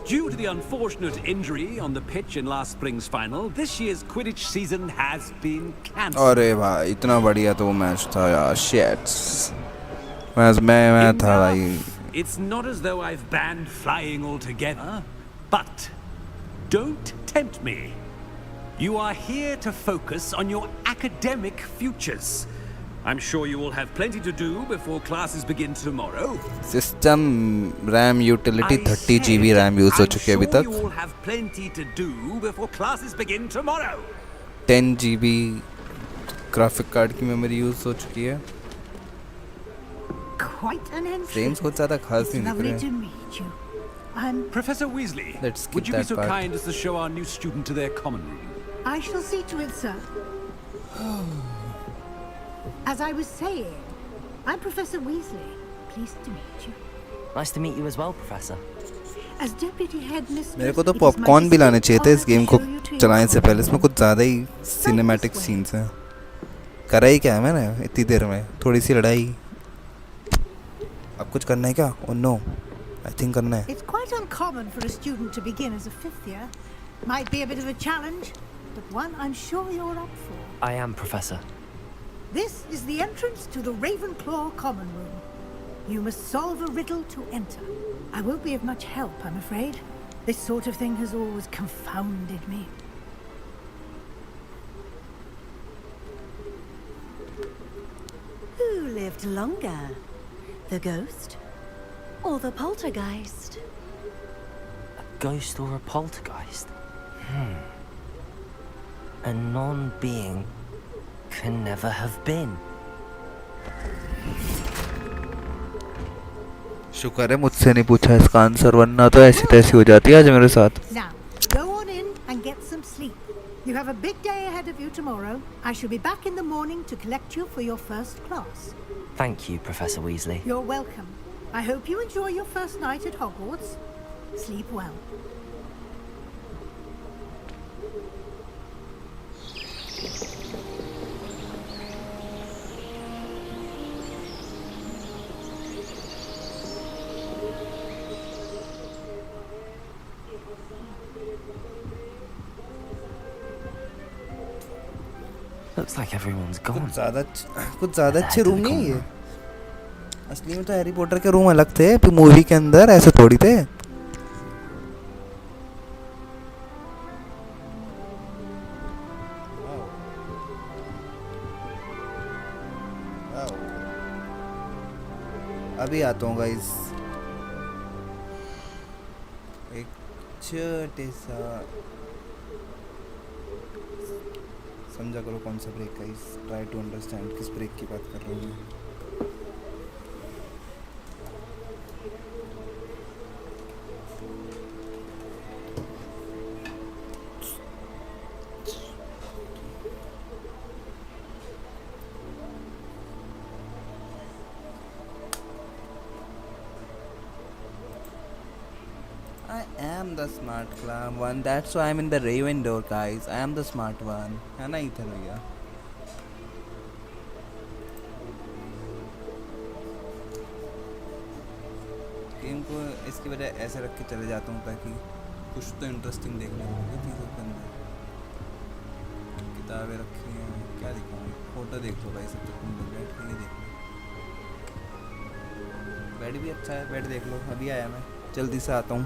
Due to the unfortunate injury on the pitch in last spring's final, this year's Quidditch season has been cancelled. अरे भाई इतना बढ़िया तो वो match था यार. Sheets मैं था भाई. It's not as though I've banned flying altogether, but don't tempt me. You are here to focus on your academic futures. I'm sure you will have plenty to do before classes begin tomorrow. System RAM utility 30 GB RAM use हो चुकी है अभी तक. You will have plenty to do before classes begin tomorrow. 10 GB graphic card की memory use हो चुकी है. quite an entrance. Frames कुछ ज़्यादा खास It's नहीं दिख lovely रहे to हैं. meet you. I'm... Professor Weasley, Let's skip would you be that so part. kind as to show our new student to their common room? I shall see to it, sir. As I was saying, I'm Professor Weasley. Pleased to meet you. Nice to meet you as well, Professor. As deputy headmistress, मेरे को तो it is my popcorn भी लाने चाहिए थे इस distinct game को honor to show you to चलाने your से पहले. इसमें common कुछ ज़्यादा ही सिनेमैटिक सीन्स हैं. करा ही क्या है मैंने इतनी देर में? थोड़ी सी लड़ाई. अब कुछ करना है क्या? ओह नो, आई थिंक करना है. It's quite uncommon for a student to begin as a fifth year. Might be a bit of a challenge, but one I'm sure you're up for. I am, Professor. This is the entrance to the Ravenclaw common room. You must solve a riddle to enter. I won't be of much help, I'm afraid. This sort of thing has always confounded me. Who lived longer? The ghost or the poltergeist? A ghost or a poltergeist? A non-being can never have been. शुक्र है मुझसे नहीं पूछा इसका answer, वरना तो ऐसी तैसी हो जाती है आज मेरे साथ. Now, go on in and get some sleep. You have a big day ahead of you tomorrow. I shall be back in the morning to collect you for your first class. Thank you, Professor Weasley. You're welcome. I hope you enjoy your first night at Hogwarts. Sleep well. Looks like everyone's gone. कुछ ज़्यादा अच्छे room नहीं है ये. असली में तो Harry Potter के रूम अलग थे, मूवी के अंदर ऐसे थोड़ी थे. अभी आता हूँ गाइस. एक छोटे सा समझा करो कौन सा break guys. Try to understand किस ब्रेक की बात कर रहा हूँ मैं. I am the smart one. That's why I'm in the Raven door, guys. I am the smart one. है ना इधर भैया. गेम को इसकी वजह ऐसे रख के चले जाता हूँ ताकि कुछ तो इंटरेस्टिंग देखने को मिले चीज़ों के अंदर. किताबें रखी हैं, क्या दिखाऊँ. फोटो देख लो भाई, सब तक तुम बैठ के ये देख लो. बेड भी अच्छा है, बेड देख लो. अभी आया मैं, जल्दी से आता हूँ.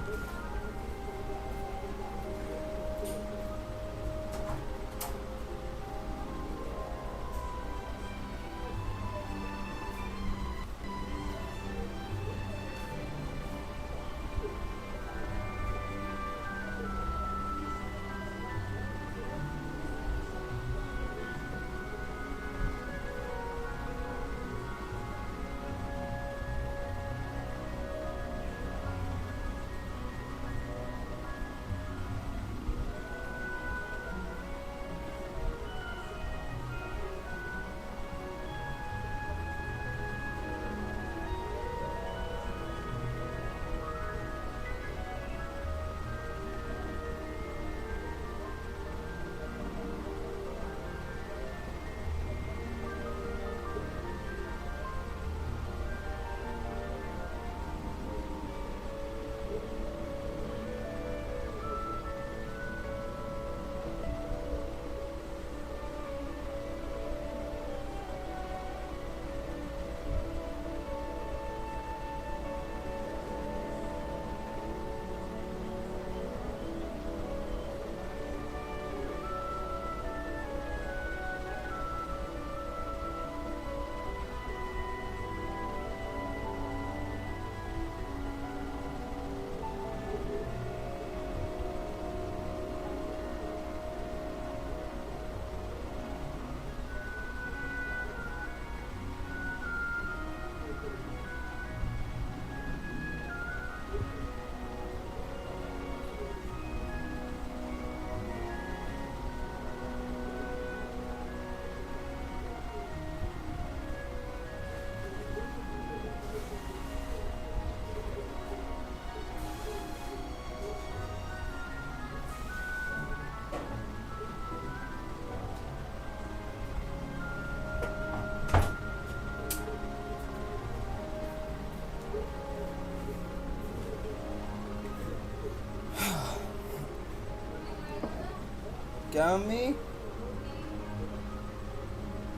क्या मम्मी?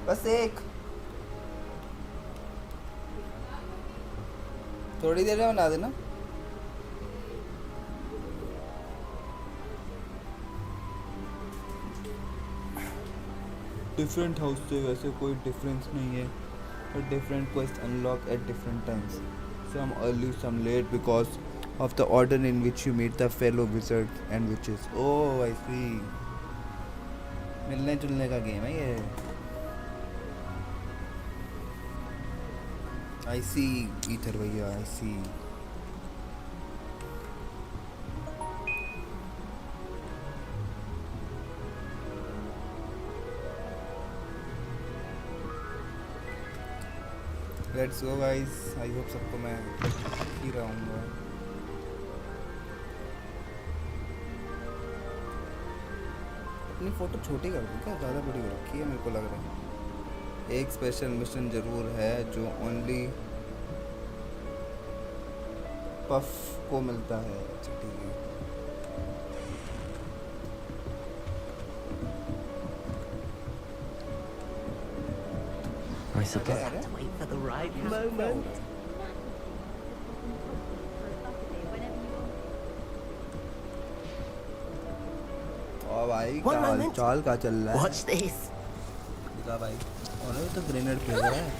बस एक थोड़ी देर में बना देना। डिफरेंट हाउस से वैसे कोई डिफरेंस नहीं है, but different quests unlock at different times. Some early, some late because of the order in which you meet the fellow wizards and witches. Oh, I see. मिलने जुलने का गेम है ये। I see, Ether भैया, I see. Let's go guys. I hope सबको मैं ही रहूँगा। अपनी फ़ोटो छोटी कर दूँ क्या? ज़्यादा बड़ी हो रखी है मेरे को लग रहा है। एक स्पेशल मिशन ज़रूर है जो ओनली पफ को मिलता है। अच्छा ठीक है। I suppose. Have to wait for the right moment. ओ भाई One चाल moment. चाल का चल रहा है। Watch this. दिखा भाई। और ये तो ग्रेनेड फेंक रहा है।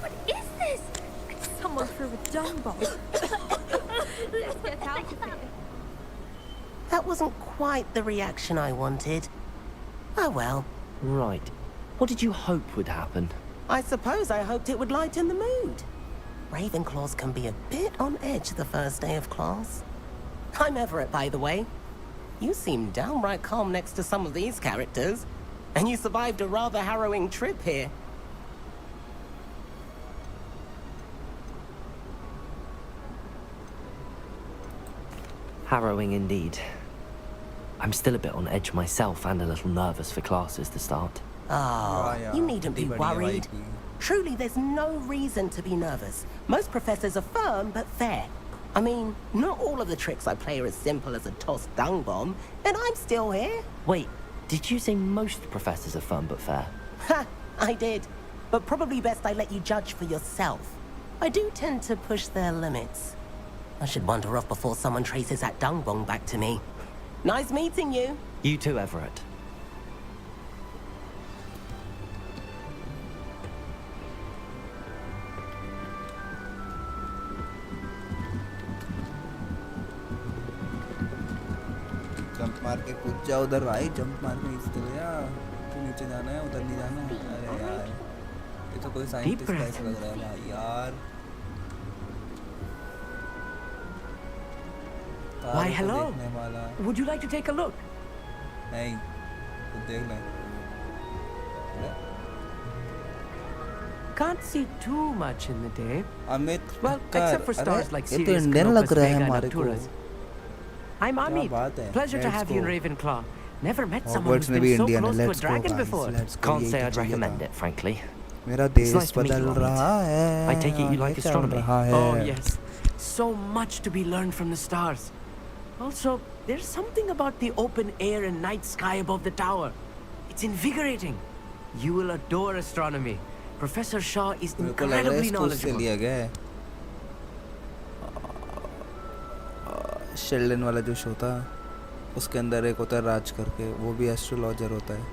What is this? Someone threw a dung bomb. Let's get out of here. That wasn't quite the reaction I wanted. Oh well. Right. What did you hope would happen? I suppose I hoped it would lighten the mood. Ravenclaws can be a bit on edge the first day of class. I'm Everett, by the way. You seem downright calm next to some of these characters. And you survived a rather harrowing trip here. Harrowing indeed. I'm still a bit on edge myself and a little nervous for classes to start. Oh, yeah. you needn't be Badi worried. vibe. Truly, there's no reason to be nervous. Most professors are firm but fair. I mean, not all of the tricks I play are as simple as a tossed dung bomb, and I'm still here. Wait, did you say most professors are fun but fair? Ha! I did. But probably best I let you judge for yourself. I do tend to push their limits. I should wander off before someone traces that dung bomb back to me. Nice meeting you. You too, Everett. Jump मार के कूद जा उधर भाई। Jump मार के इस तरह या तो नीचे जाना है, उधर नहीं जाना है। अरे यार ये तो कोई साइंटिस्ट ऐसा लग रहा है भाई यार। Why, hello. देखने वाला Would you like to take a look? नहीं, खुद देख ले। Can't see too much in the day. Amit Well, except for stars like ये तो Sirius, इंडियन Canopus, लग रहा है Vega, and हमारे को। Arcturus. I'm Amit. बात है। Pleasure to Let's have you in go. Ravenclaw. Never met someone Hogwarts who's में been भी so इंडियन है। close to a Let's go dragon guys, before. let's go। Can't यही say तो I'd चाहिए recommend था। it, frankly. मेरा It's देश nice to meet बदल you, Amit. रहा है। I take it you like आगे चल astronomy? रहा है। Oh, yes. So much to be learned from the stars. Also, there's something about the open air and night sky above the tower. It's invigorating. You will adore astronomy. Professor Shaw is मेरे को लग रहा है incredibly school से knowledgeable. लिया गया है। Sheldon वाला जो शो था उसके अंदर एक होता है राज करके, वो भी एस्ट्रोलॉजर होता है।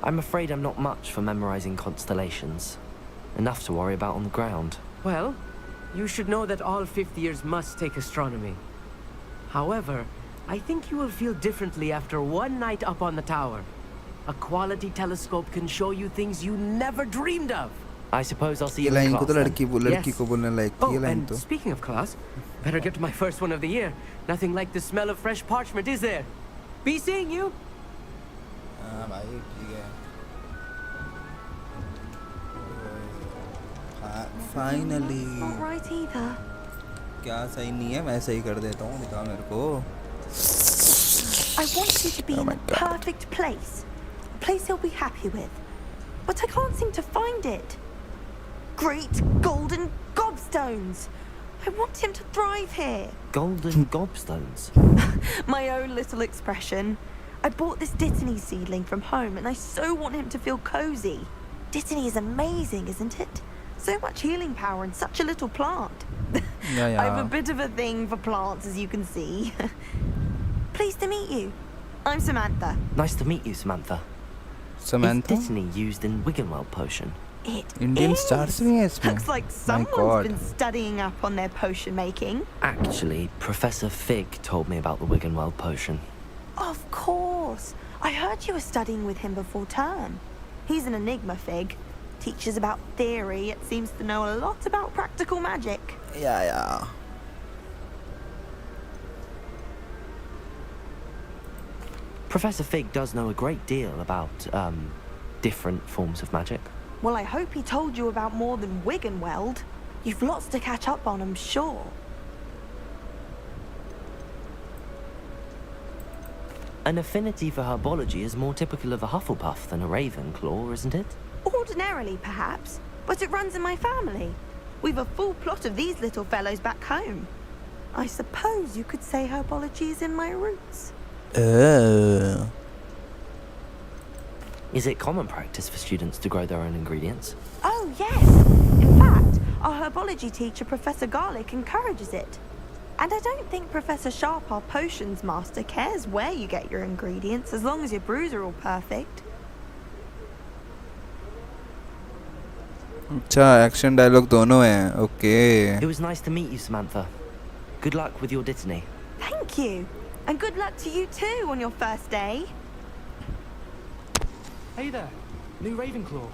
I'm afraid I'm not much for memorizing constellations. Enough to worry about on the ground. Well, you should know that all fifth years must take astronomy. However, I think you will feel differently after one night up on the tower. A quality telescope can show you things you never dreamed of. I suppose I'll see ये you in line को class तो then. लड़की को बोलने लायक थी Oh, ये line and तो। speaking of class, better get to my first one of the year. Nothing like the smell of fresh parchment, is there? Be seeing you. हाँ भाई ठीक है। हाँ फाइनली। Not right either. क्या सही नहीं है, मैं सही कर देता हूँ, दिखा मेरे को। I want you to be in the perfect place. A place he'll be happy with. But I can't seem to find it. Great golden gobstones! I want him to thrive here. Golden gobstones. My own little expression. I bought this Dittany seedling from home and I so want him to feel cozy. Dittany is amazing, isn't it? So much healing power in such a little plant. Yeah. I have a bit of a thing for plants, as you can see. Pleased to meet you. I'm Samantha. Nice to meet you, Samantha. Samantha? Is Dittany used in Wiggenweld potion? It Indian is. stars भी हैं इसमें. Looks like My someone's God. been studying up on their potion making. Actually, Professor Fig told me about the Wiggenweld potion. Of course. I heard you were studying with him before term. He's an enigma, Fig. Teaches about theory, yet seems to know a lot about practical magic. Yeah. Professor Fig does know a great deal about, different forms of magic. Well, I hope he told you about more than Wiggenweld. You've lots to catch up on, I'm sure. An affinity for herbology is more typical of a Hufflepuff than a Ravenclaw, isn't it? Ordinarily, perhaps, but it runs in my family. We've a full plot of these little fellows back home. I suppose you could say herbology is in my roots. Is it common practice for students to grow their own ingredients? Oh, yes. In fact, our herbology teacher, Professor Garlick, encourages it. And I don't think Professor Sharp, our potions master, cares where you get your ingredients, as long as your brews are all perfect. अच्छा action dialogue दोनों हैं. Okay. It was nice to meet you, Samantha. Good luck with your Dittany. Thank you. And good luck to you too on your first day. Hey there, new Ravenclaw.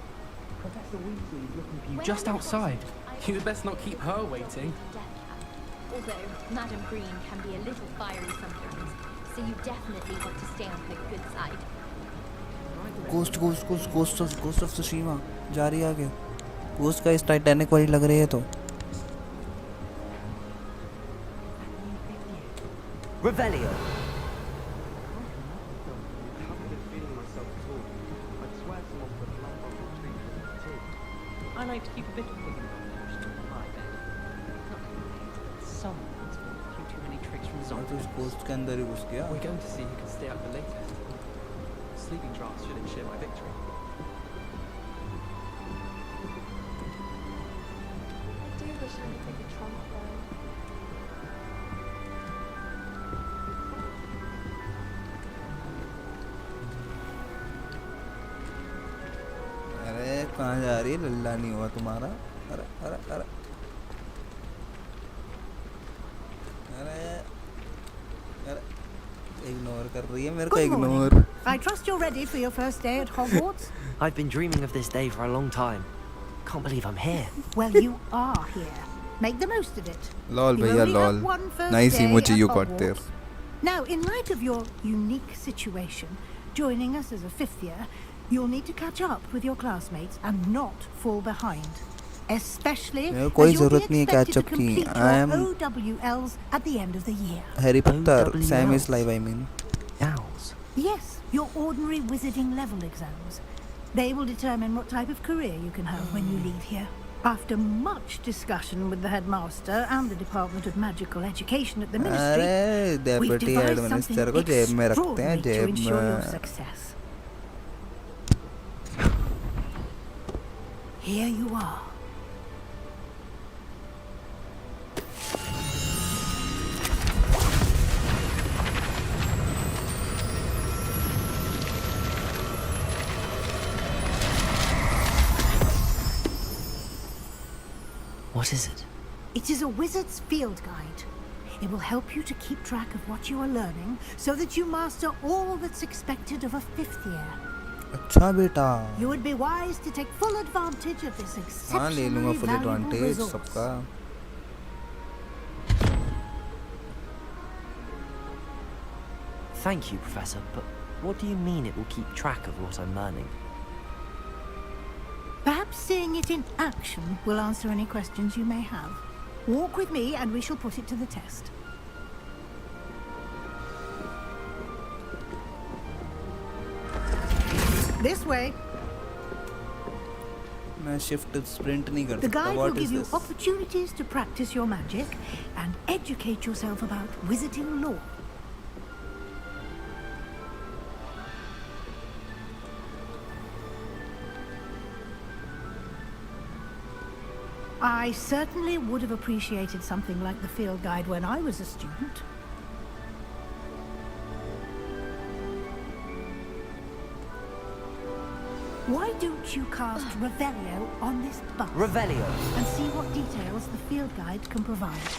Professor Weasley is looking for you just outside. You'd best not keep her waiting. Although Madam Green can be a little fiery sometimes, so you definitely want to stay on her good side. Ghost of Tsushima जा रही है आगे. Ghost का इस Titanic वाली लग रही है तो. Revelio. I like to keep a bit of Wiggenweld in my bed. Not complaining. Someone's bought a few too many tricks from तो zombies. उस ghost के अंदर ही घुस गया. We're going to see who can stay up the latest. Sleeping drafts should ensure my victory. I do wish I could take a trump though. अरे कहाँ जा रही है? लल्ला नहीं हुआ तुम्हारा. अरे इग्नोर कर रही है मेरे को. Good morning. Ignore. I trust you're ready for your first day at Hogwarts. I've been dreaming of this day for a long time. Can't believe I'm here. Well, you are here. Make the most of it. Lol You भैया only lol. have one first Nice day emoji at you got there. Hogwarts. Now, in light of your unique situation, joining us as a fifth year, you'll need to catch up with your classmates and not fall behind. Especially मेरे को as कोई you'll be ज़रूरत नहीं है expected catch to up की. complete I your am OWLs at the end of the year. Harry Potter. OWLs. Sam is live. I mean. Owls. Yes, your ordinary wizarding level exams. They will determine what type of career you can have when you leave here. After much discussion with the headmaster and the Department of Magical Education at the Ministry, अरे we've deputy devised administer something को जेब में रखते हैं. extraordinary to जेब ensure your में. success. Here you are. What is it? It is a wizard's field guide. It will help you to keep track of what you are learning so that you master all that's expected of a fifth year. अच्छा बेटा. You would be wise to take full advantage of this हाँ ले लूँगा exceptionally full valuable advantage resource. सबका. Thank you, Professor, but what do you mean it will keep track of what I'm learning? Perhaps seeing it in action will answer any questions you may have. Walk with me and we shall put it to the test. This way. मैं shift sprint नहीं कर The सकता. guide will What give is you this? opportunities to practice your magic and educate yourself about wizarding lore. I certainly would have appreciated something like the field guide when I was a student. Why don't you cast Revelio on this bus? Revelio. And see what details the field guide can provide.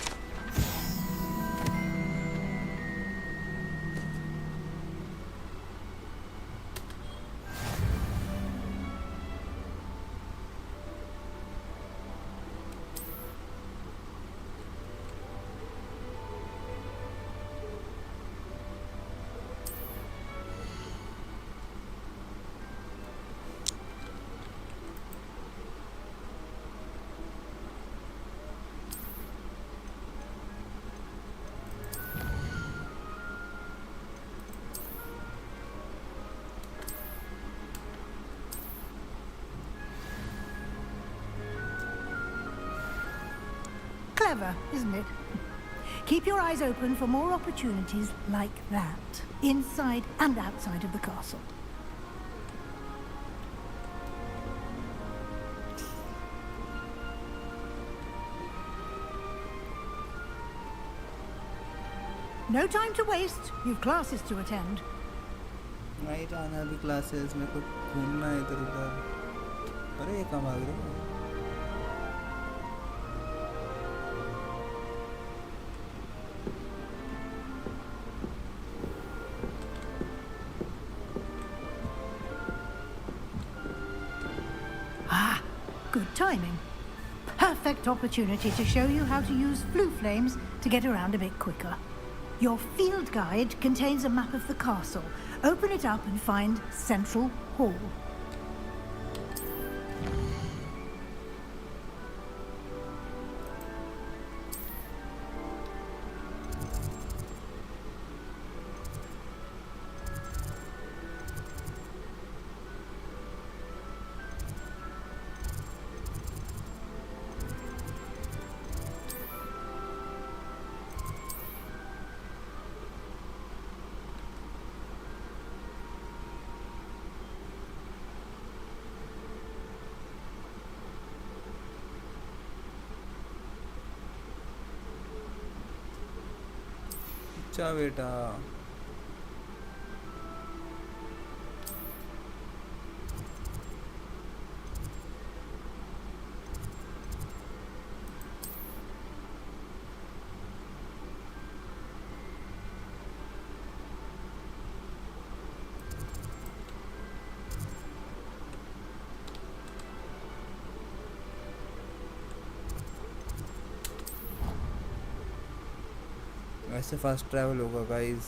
Clever, isn't it? Keep your eyes open for more opportunities like that, inside and outside of the castle. No time to waste. You've classes to attend. नहीं जाना अभी classes में, को घूमना है इधर उधर. अरे ये कहाँ भाग रहे हो? Ah, good timing. Perfect opportunity to show you how to use flue flames to get around a bit quicker. Your field guide contains a map of the castle. Open it up and find Central Hall. अच्छा बेटा. वैसे fast travel होगा guys.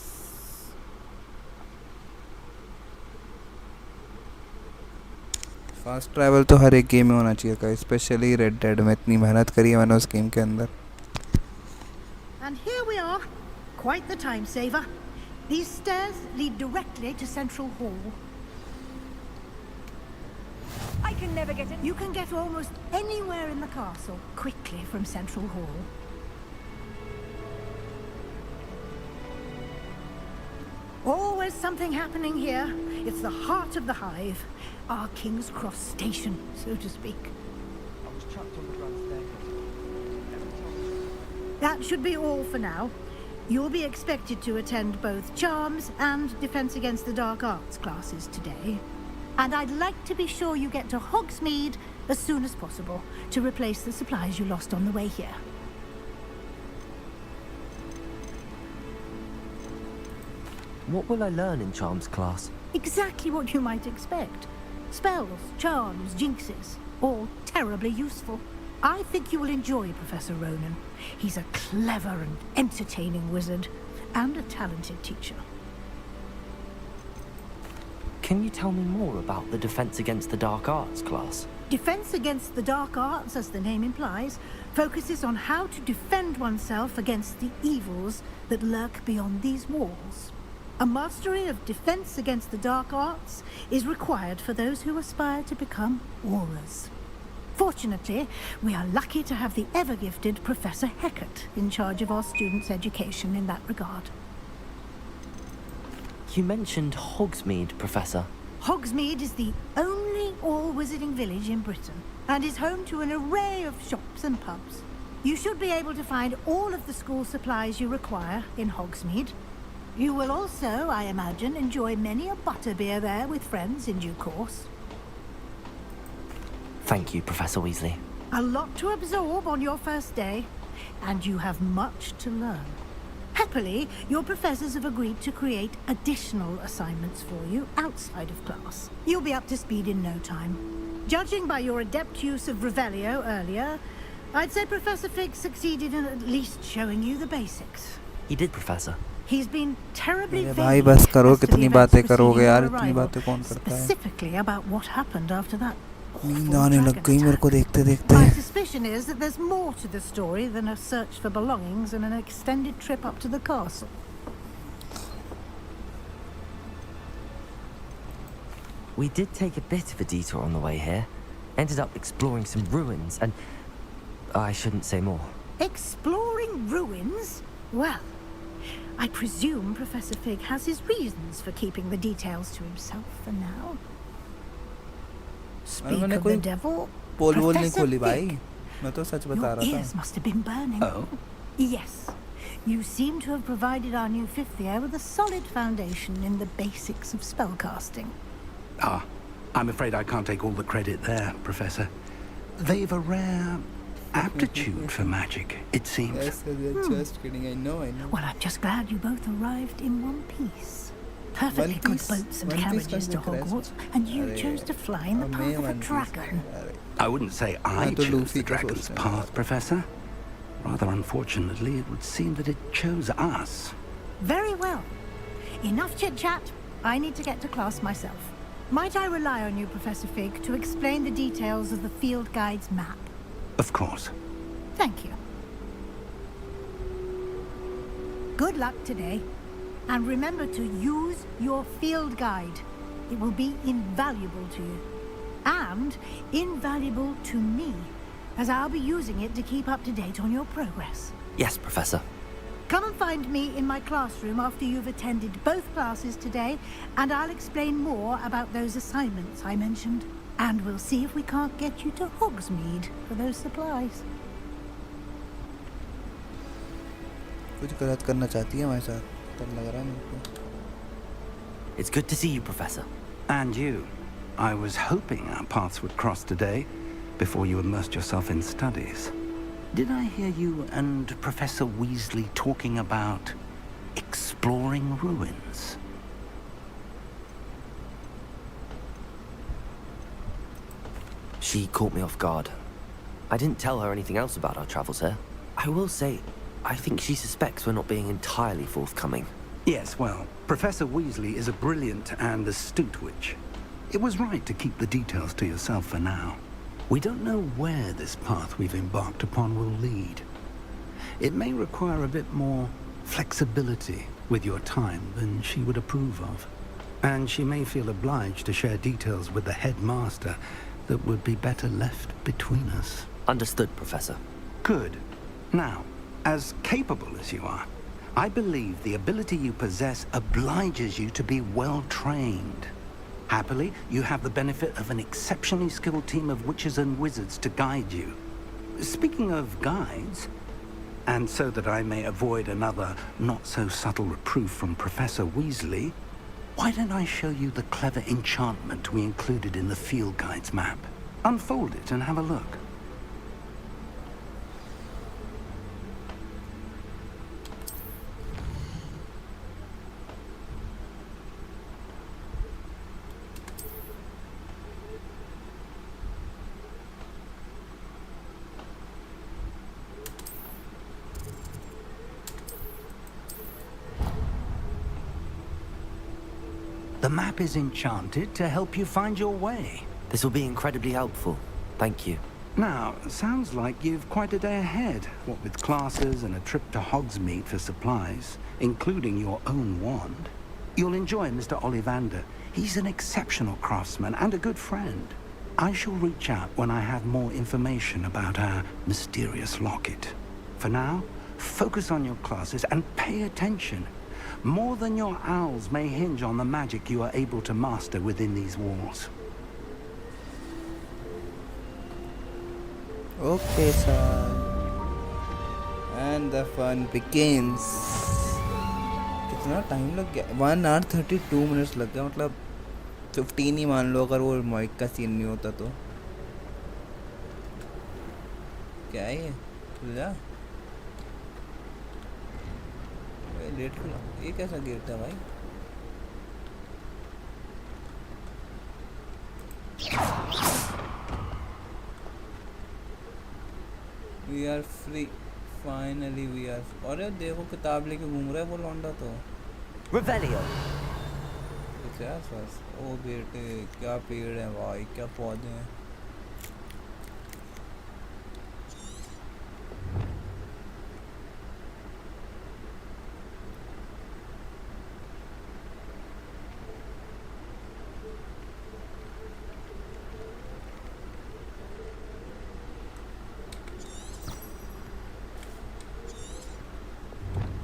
Fast travel तो हर एक game में होना चाहिए guys, specially red dead में इतनी मेहनत करी है मैंने उस गेम के अंदर. And here we are. Quite the time saver. These stairs lead directly to Central Hall. I can never get in. You can get almost anywhere in the castle quickly from Central Hall. Always something happening here. It's the heart of the hive. Our King's Cross station, so to speak. I was trapped on the grand staircase. That should be all for now. You'll be expected to attend both Charms and Defense Against the Dark Arts classes today. And I'd like to be sure you get to Hogsmeade as soon as possible to replace the supplies you lost on the way here. What will I learn in Charms class? Exactly what you might expect. Spells, charms, jinxes, all terribly useful. I think you will enjoy Professor Ronan. He's a clever and entertaining wizard, and a talented teacher. Can you tell me more about the Defense Against the Dark Arts class? Defense Against the Dark Arts, as the name implies, focuses on how to defend oneself against the evils that lurk beyond these walls. A mastery of Defense Against the Dark Arts is required for those who aspire to become Aurors. Fortunately, we are lucky to have the ever-gifted Professor Hecat in charge of our students' education in that regard. You mentioned Hogsmeade, Professor. Hogsmeade is the only all-wizarding village in Britain and is home to an array of shops and pubs. You should be able to find all of the school supplies you require in Hogsmeade. You will also, I imagine, enjoy many a butterbeer there with friends in due course. Thank you, Professor Weasley. A lot to absorb on your first day, and you have much to learn. Happily, your professors have agreed to create additional assignments for you outside of class. You'll be up to speed in no time. Judging by your adept use of Revelio earlier, I'd say Professor Fig succeeded in at least showing you the basics. He did, Professor. He's been terribly भाई vague बस करो as to the कितनी events बातें preceding करोगे यार your इतनी arrival, बातें कौन करता है specifically about what happened after that. नींद आने लग गई मेरे को देखते देखते My suspicion is that there's more to the story than a search for belongings and an extended trip up to the castle. We did take a bit of a detour on the way here. Ended up exploring some ruins and... I shouldn't say more. Exploring ruins? Well, I presume Professor Fig has his reasons for keeping the details to himself for now. Speak मैंने of कोई the devil, पोल वोल नहीं Professor खोली Fig, भाई मैं तो सच बता your रहा था ears must have been burning. Oh? Yes. You seem to have provided our new fifth year with a solid foundation in the basics of spellcasting. Ah, I'm afraid I can't take all the credit there, Professor. They've a rare aptitude for magic, it seems. Yes, yes, just kidding. I know. Well, I'm just glad you both arrived in one piece. Perfectly good boats and carriages to Hogwarts, and you chose to fly in the path of a dragon. I wouldn't say I chose the dragon's path, Professor. Rather unfortunately, it would seem that it chose us. Very well. Enough chit-chat. I need to get to class myself. Might I rely on you, Professor Fig, to explain the details of the field guide's map? Of course. Thank you. Good luck today. And remember to use your field guide. It will be invaluable to you. And invaluable to me, as I'll be using it to keep up to date on your progress. Yes, Professor. Come and find me in my classroom after you've attended both classes today, and I'll explain more about those assignments I mentioned. And we'll see if we can't get you to Hogsmeade for those supplies. कुछ गलत करना चाहती है हमारे साथ तब लग रहा है मेरे को It's good to see you, Professor. And you. I was hoping our paths would cross today, before you immersed yourself in studies. Did I hear you and Professor Weasley talking about exploring ruins? She caught me off guard. I didn't tell her anything else about our travels here. I will say, I think she suspects we're not being entirely forthcoming. Yes, well, Professor Weasley is a brilliant and astute witch. It was right to keep the details to yourself for now. We don't know where this path we've embarked upon will lead. It may require a bit more flexibility with your time than she would approve of. And she may feel obliged to share details with the headmaster that would be better left between us. Understood, Professor. Good. Now, as capable as you are, I believe the ability you possess obliges you to be well-trained. Happily, you have the benefit of an exceptionally skilled team of witches and wizards to guide you. Speaking of guides, and so that I may avoid another not-so-subtle reproof from Professor Weasley, why don't I show you the clever enchantment we included in the field guide's map? Unfold it and have a look. The map is enchanted to help you find your way. This will be incredibly helpful. Thank you. Now, sounds like you've quite a day ahead, what with classes and a trip to Hogsmeade for supplies, including your own wand. You'll enjoy Mr. Ollivander. He's an exceptional craftsman and a good friend. I shall reach out when I have more information about our mysterious locket. For now, focus on your classes and pay attention. More than your owls may hinge on the magic you are able to master within these walls. Okay, sir. And the fun begins. कितना time लग गया? 1 hour 32 minutes लग गया, मतलब 15 ही मान लो अगर वो mic का सीन नहीं होता तो। क्या है ये? खुल जा। लेट खुला। ये कैसा गेट था भाई? We are free. Finally we are. अरे देखो किताब लेके घूम रहा है वो लौंडा तो। Revelio. क्या सास? ओ बेटे क्या पेड़ है भाई, क्या पौधे हैं।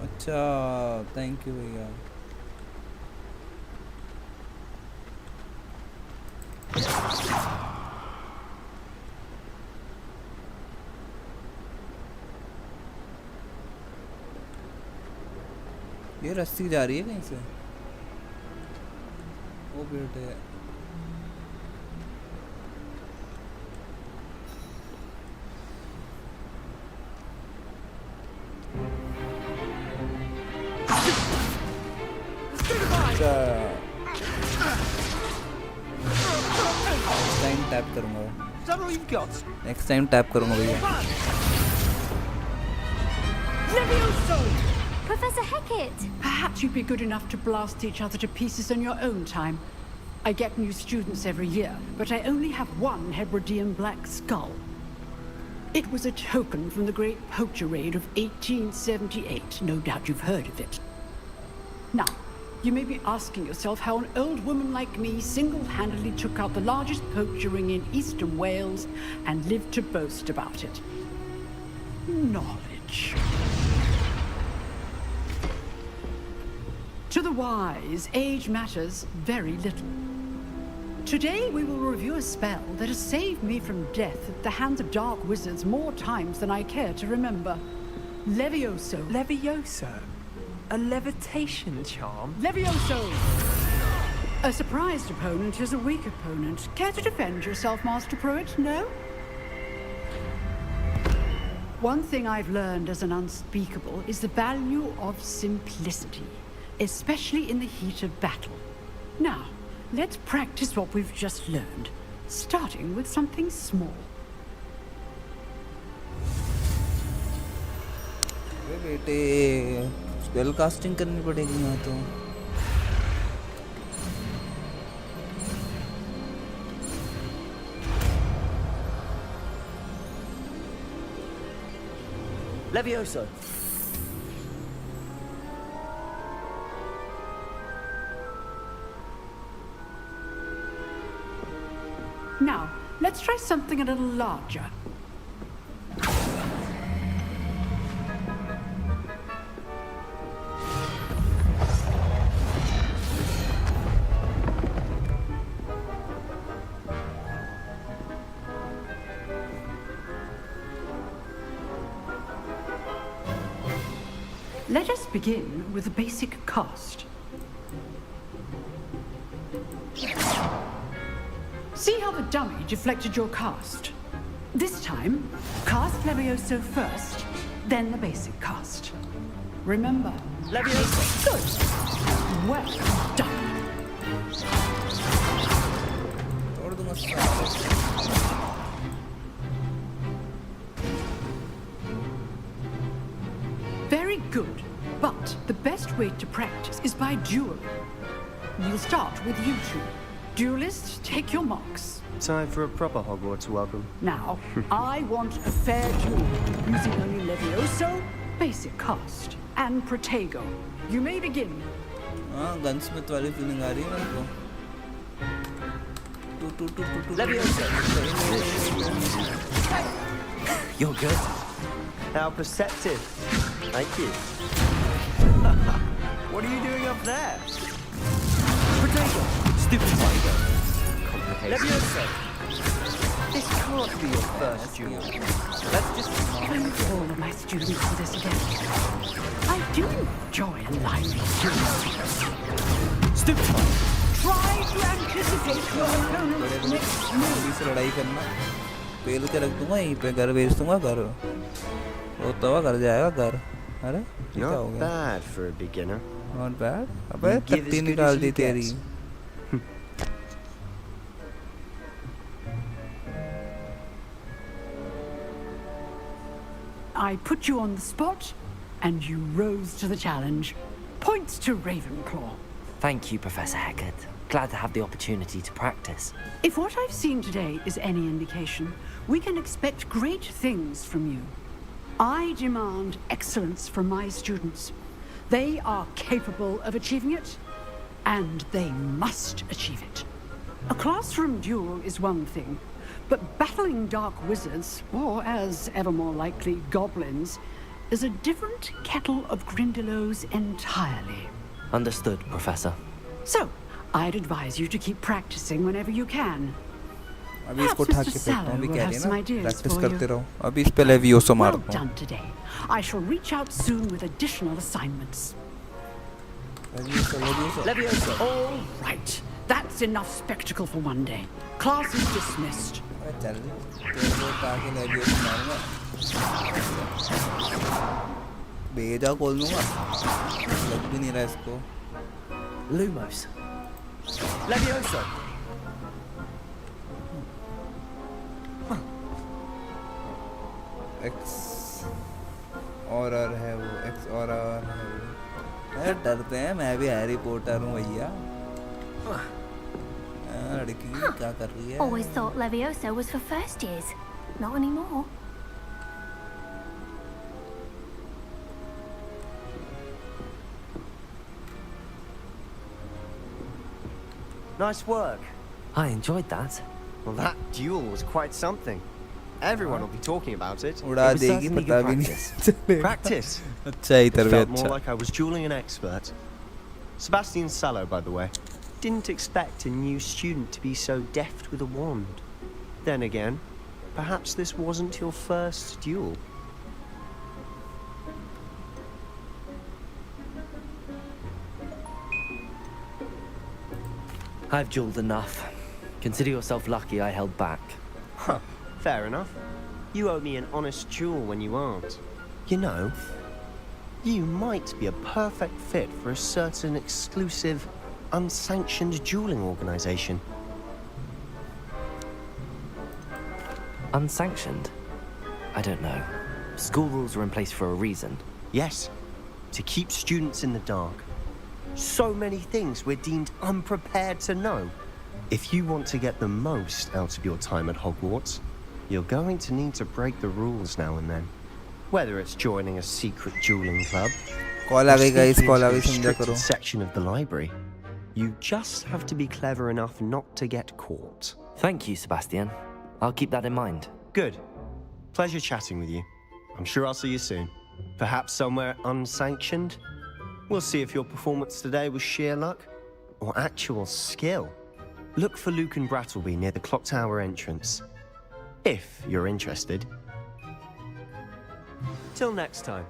अच्छा, थैंक यू भैया। ये रस्सी जा रही है कहीं से? ओ बेटे टाइम टैप करूंगा। नेक्स्ट टाइम टैप करूंगा भैया। Professor Hecat! Perhaps you'd be good enough to blast each other to pieces on your own time. I get new students every year, but I only have one Hebridean black skull. It was a token from the Great Poacher Raid of 1878. No doubt you've heard of it. Now, you may be asking yourself how an old woman like me single-handedly took out the largest poacher ring in eastern Wales and lived to boast about it. Knowledge. To the wise, age matters very little. Today we will review a spell that has saved me from death at the hands of dark wizards more times than I care to remember. Levioso. Levioso? A levitation charm? Levioso! A surprised opponent is a weak opponent. Care to defend yourself, Master Pruitt? No? One thing I've learned as an unspeakable is the value of simplicity, especially in the heat of battle. Now, let's practice what we've just learned, starting with something small. बेटे spell casting करनी पड़ेगी यहाँ तो। Levioso. Now, let's try something a little larger. Let us begin with a basic cast. See how the dummy deflected your cast? This time, cast Levioso first, then the basic cast. Remember, Levioso. Good. Well done. Very good, but the best way to practice is by dueling. We'll start with you two. Duelists, take your marks. Time for a proper Hogwarts welcome. Now, I want a fair duel, using only Levioso, basic cast, and Protego. You may begin. हाँ, gunsmith वाली feeling आ रही है मेरे को। You're good. How perceptive. Thank you. What are you doing up there? Potato! Stupid spider. Leviosa! This can't be your first duel. Let's just... Thank all of my students for this event. I do enjoy a lively duel. Stupid spider. Try to anticipate your opponent's next move. से लड़ाई करना पेल के रख दूंगा यहीं पे घर भेज दूंगा घर रोता हुआ घर जाएगा घर अरे क्या हो Not गया bad for a beginner. Not bad अबे You give as तख्ती good निकाल as दी you तेरी get. I put you on the spot, and you rose to the challenge. Points to Ravenclaw. Thank you, Professor Hecat. Glad to have the opportunity to practice. If what I've seen today is any indication, we can expect great things from you. I demand excellence from my students. They are capable of achieving it, and they must achieve it. A classroom duel is one thing, but battling dark wizards, or as ever more likely, goblins, is a different kettle of Grindylows entirely. Understood, Professor. So, I'd advise you to keep practicing whenever you can. अभी इसको Perhaps ठाक Mr. के फेंकता हूँ Sallow अभी will कह have रही है some ना ideas प्रैक्टिस for करते you. रहो अभी इस पे लेवियोसो Well मारता हूँ done today. I shall reach out soon with additional assignments. लेवियोसो All right. That's enough spectacle for one day. Class is dismissed. चल तेरे को ताकि लेवियोसो मारूंगा भेजा खोल दूंगा लग भी नहीं रहा इसको Lumos. Leviosa! एक्स ऑरर है वो एक्स ऑरर है वो यार डरते हैं मैं भी हैरी पॉटर हूँ भैया लड़की क्या कर रही है Always thought Leviosa was for first years. Not anymore. Nice work. I enjoyed that. Well, that duel was quite something. Everyone will be talking about it. उड़ा It was देगी certainly पता good भी नहीं practice. चलेगा Practice. अच्छा ही It तरह felt more अच्छा like I was dueling an expert. Sebastian Sallow, by the way. Didn't expect a new student to be so deft with a wand. Then again, perhaps this wasn't your first duel. I've dueled enough. Consider yourself lucky I held back. Huh, fair enough. You owe me an honest duel when you aren't. You know, you might be a perfect fit for a certain exclusive, unsanctioned dueling organization. Unsanctioned? I don't know. School rules are in place for a reason. Yes, to keep students in the dark. So many things we're deemed unprepared to know. If you want to get the most out of your time at Hogwarts, you're going to need to break the rules now and then. Whether it's joining a secret dueling club, call आ गई guys sneaking call आ into गई a समझा restricted करो section of the library, you just have to be clever enough not to get caught. Thank you, Sebastian. I'll keep that in mind. Good. Pleasure chatting with you. I'm sure I'll see you soon. Perhaps somewhere unsanctioned? We'll see if your performance today was sheer luck or actual skill. Look for Luke and Brattleby near the clock tower entrance. If you're interested. Till next time.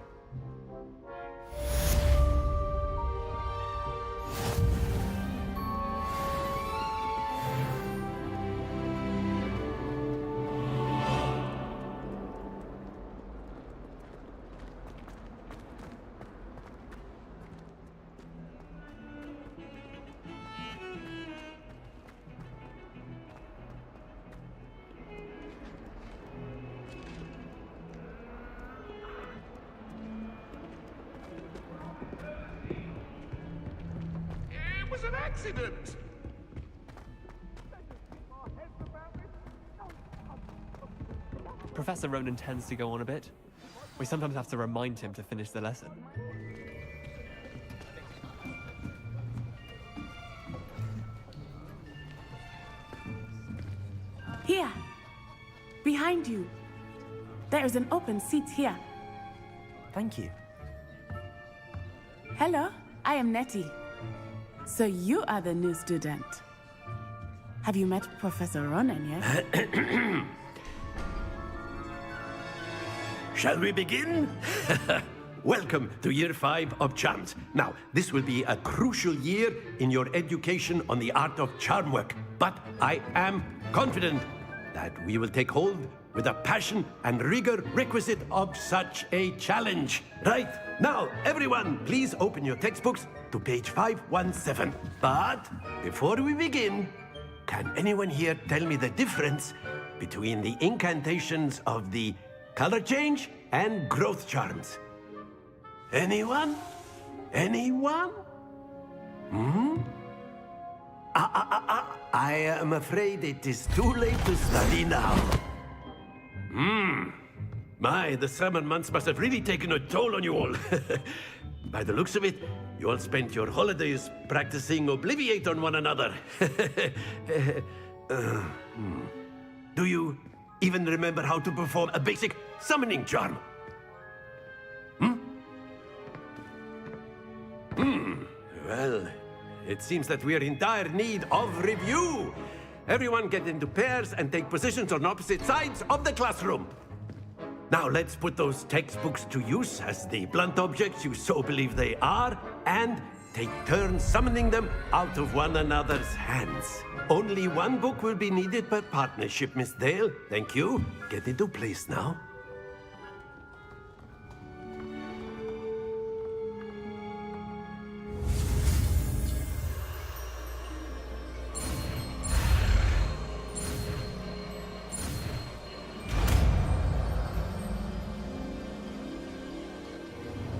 It was an accident! Professor Ronan tends to go on a bit. We sometimes have to remind him to finish the lesson. Here. Behind you. There is an open seat here. Thank you. Hello, I am Nettie. So you are the new student. Have you met Professor Ronan yet? Shall we begin? Welcome to Year 5 of Charms. Now, this will be a crucial year in your education on the art of charm work. But I am confident that we will take hold with the passion and rigor requisite of such a challenge. Right, now, everyone, please open your textbooks to page 517. But before we begin, can anyone here tell me the difference between the incantations of the color change and growth charms? Anyone? Anyone? I am afraid it is too late to study now. My, the summer months must have really taken a toll on you all. By the looks of it, you all spent your holidays practicing Obliviate on one another. Do you even remember how to perform a basic summoning charm? Well, it seems that we are in dire need of review. Everyone get into pairs and take positions on opposite sides of the classroom. Now let's put those textbooks to use as the blunt objects you so believe they are, and take turns summoning them out of one another's hands. Only one book will be needed per partnership, Miss Dale. Thank you. Get into place now.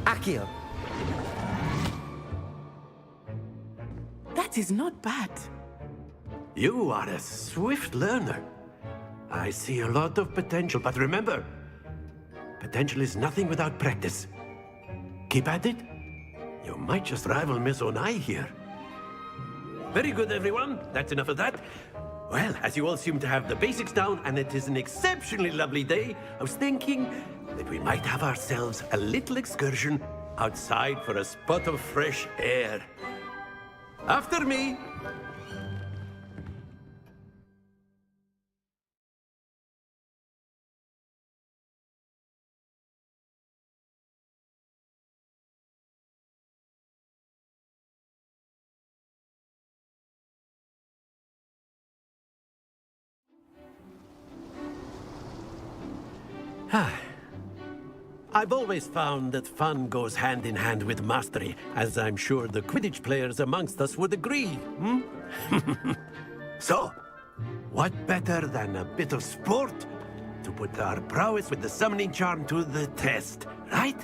Accio. That is not bad. You are a swift learner. I see a lot of potential, but remember, potential is nothing without practice. Keep at it. You might just rival Miss Onai here. Very good, everyone. That's enough of that. Well, as you all seem to have the basics down, and it is an exceptionally lovely day, I was thinking that we might have ourselves a little excursion outside for a spot of fresh air. After me. I've always found that fun goes hand in hand with mastery, as I'm sure the Quidditch players amongst us would agree. So, what better than a bit of sport to put our prowess with the summoning charm to the test, right?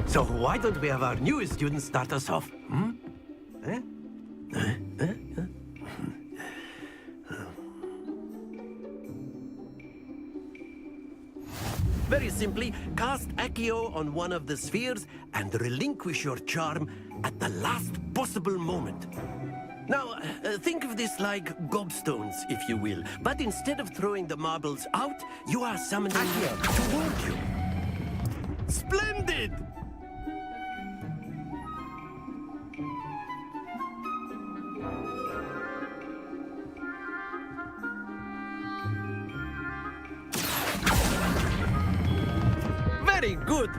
So why don't we have our newest student start us off? Very simply, cast Accio on one of the spheres and relinquish your charm at the last possible moment. Now, think of this like gobstones, if you will. But instead of throwing the marbles out, you are summoning Accio toward you. Splendid! Very good!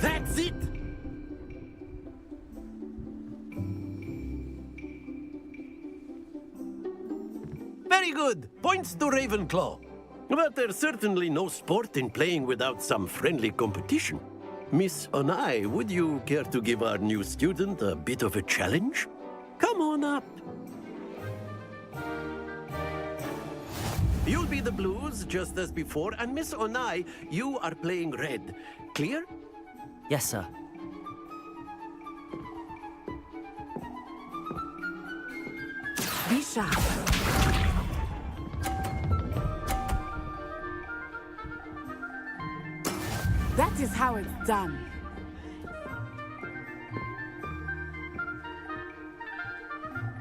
That's it! Very good! Points to Ravenclaw. But there's certainly no sport in playing without some friendly competition. Miss Onai, would you care to give our new student a bit of a challenge? Come on up. You'll be the blues, just as before, and Miss Onai, you are playing red. Clear? Yes, sir. sharp. That is how it's done.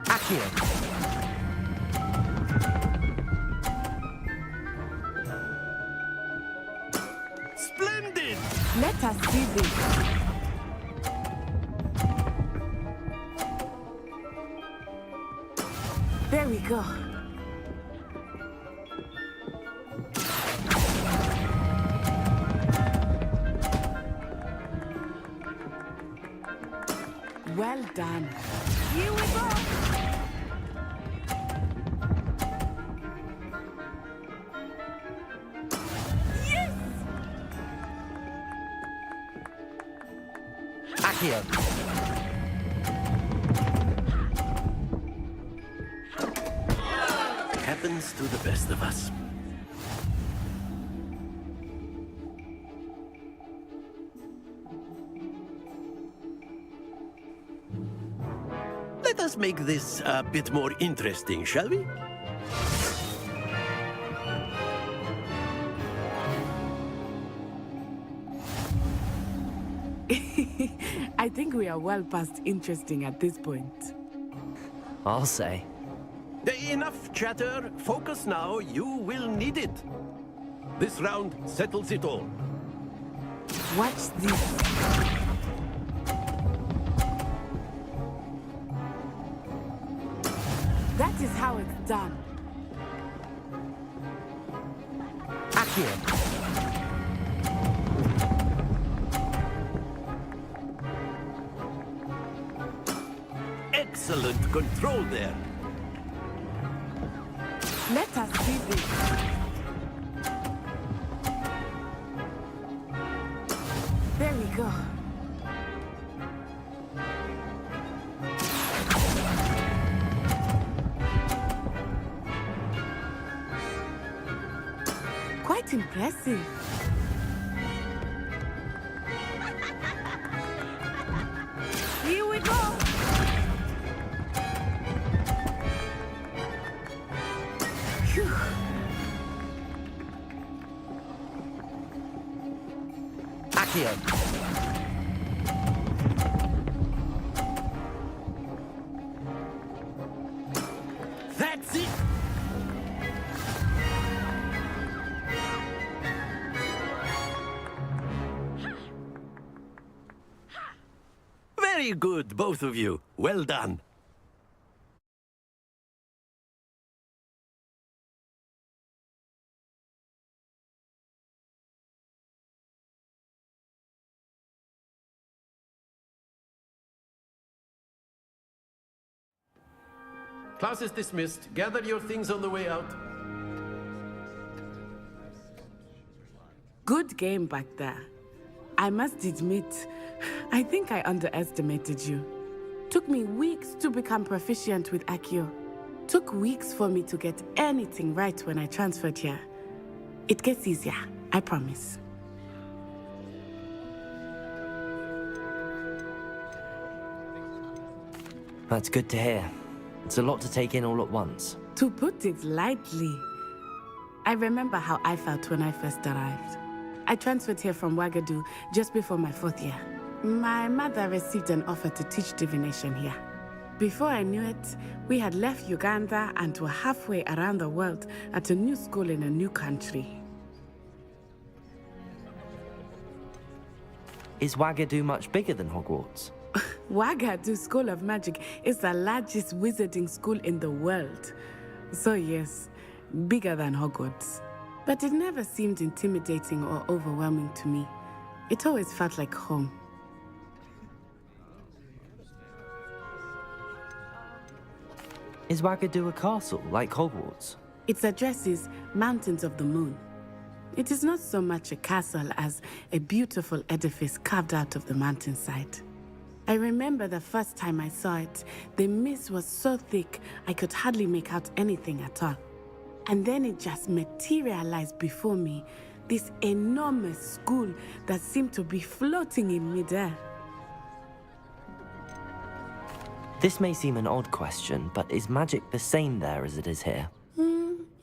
Accio. Splendid! Let us see this. There we go. Well done. Here we go. Yes! Accio. Happens to the best of us. Let us make this a bit more interesting, shall we? I think we are well past interesting at this point. I'll say. Enough chatter. Focus now. You will need it. This round settles it all. Watch this. That is how it's done. Accio. Excellent control there. Let us see this. There we go. Quite impressive. Here we go. Phew. Accio. That's it. Very good, both of you. Well done. Class is dismissed. Gather your things on the way out. Good game back there. I must admit, I think I underestimated you. Took me weeks to become proficient with Accio. Took weeks for me to get anything right when I transferred here. It gets easier, I promise. That's good to hear. It's a lot to take in all at once. To put it lightly, I remember how I felt when I first arrived. I transferred here from Wagadu just before my 4th year. My mother received an offer to teach divination here. Before I knew it, we had left Uganda and were halfway around the world at a new school in a new country. Is Wagadu much bigger than Hogwarts? Wagadu School of Magic is the largest wizarding school in the world. So yes, bigger than Hogwarts. But it never seemed intimidating or overwhelming to me. It always felt like home. Is Wagadu a castle, like Hogwarts? Its address is Mountains of the Moon. It is not so much a castle as a beautiful edifice carved out of the mountainside. I remember the first time I saw it, the mist was so thick I could hardly make out anything at all. And then it just materialized before me, this enormous school that seemed to be floating in midair. This may seem an odd question, but is magic the same there as it is here?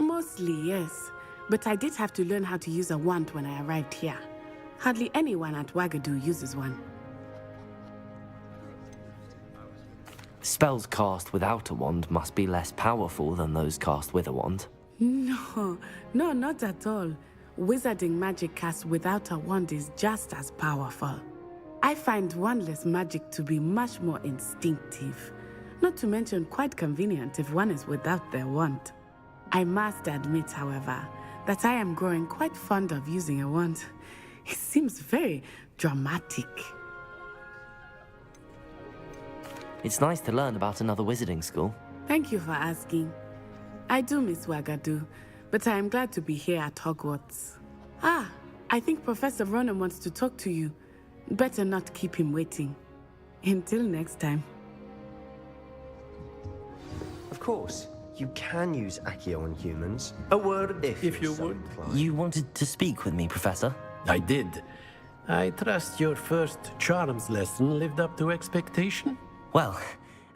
Mostly, yes. But I did have to learn how to use a wand when I arrived here. Hardly anyone at Wagadu uses one. Spells cast without a wand must be less powerful than those cast with a wand. No, not at all. Wizarding magic cast without a wand is just as powerful. I find wandless magic to be much more instinctive. Not to mention quite convenient if one is without their wand. I must admit, however, that I am growing quite fond of using a wand. It seems very dramatic. It's nice to learn about another wizarding school. Thank you for asking. I do miss Wagadu, but I am glad to be here at Hogwarts. Ah, I think Professor Ronan wants to talk to you. Better not keep him waiting. Until next time. Of course, you can use Accio on humans. A word, if you would. You wanted to speak with me, Professor? I did. I trust your first charms lesson lived up to expectation? Well,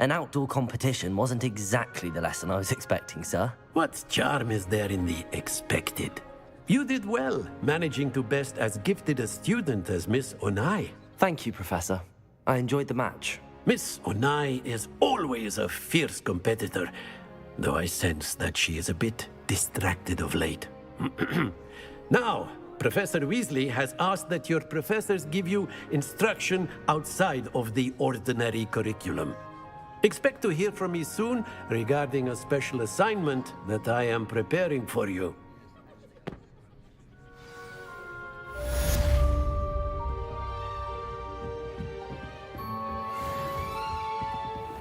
an outdoor competition wasn't exactly the lesson I was expecting, sir. What charm is there in the expected? You did well, managing to best as gifted a student as Miss Onai. Thank you, Professor. I enjoyed the match. Miss Onai is always a fierce competitor, though I sense that she is a bit distracted of late. Now, Professor Weasley has asked that your professors give you instruction outside of the ordinary curriculum. Expect to hear from me soon regarding a special assignment that I am preparing for you.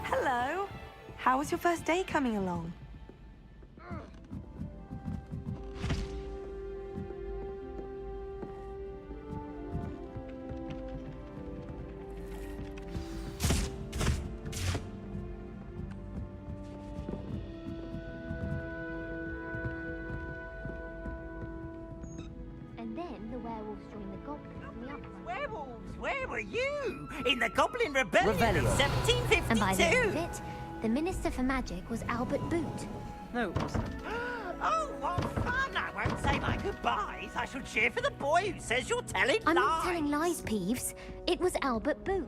Hello. How was your first day coming along? And then the werewolves joined the goblins in the uprising. Werewolves, where were you? In the Goblin Rebellion Rebellion. of 1752? And by the end of it, the Minister for Magic was Albert Boot. No, it wasn't. Oh, what fun! I won't say my goodbyes. I shall cheer for the boy who says you're telling I'm lies. not telling lies, Peeves. It was Albert Boot.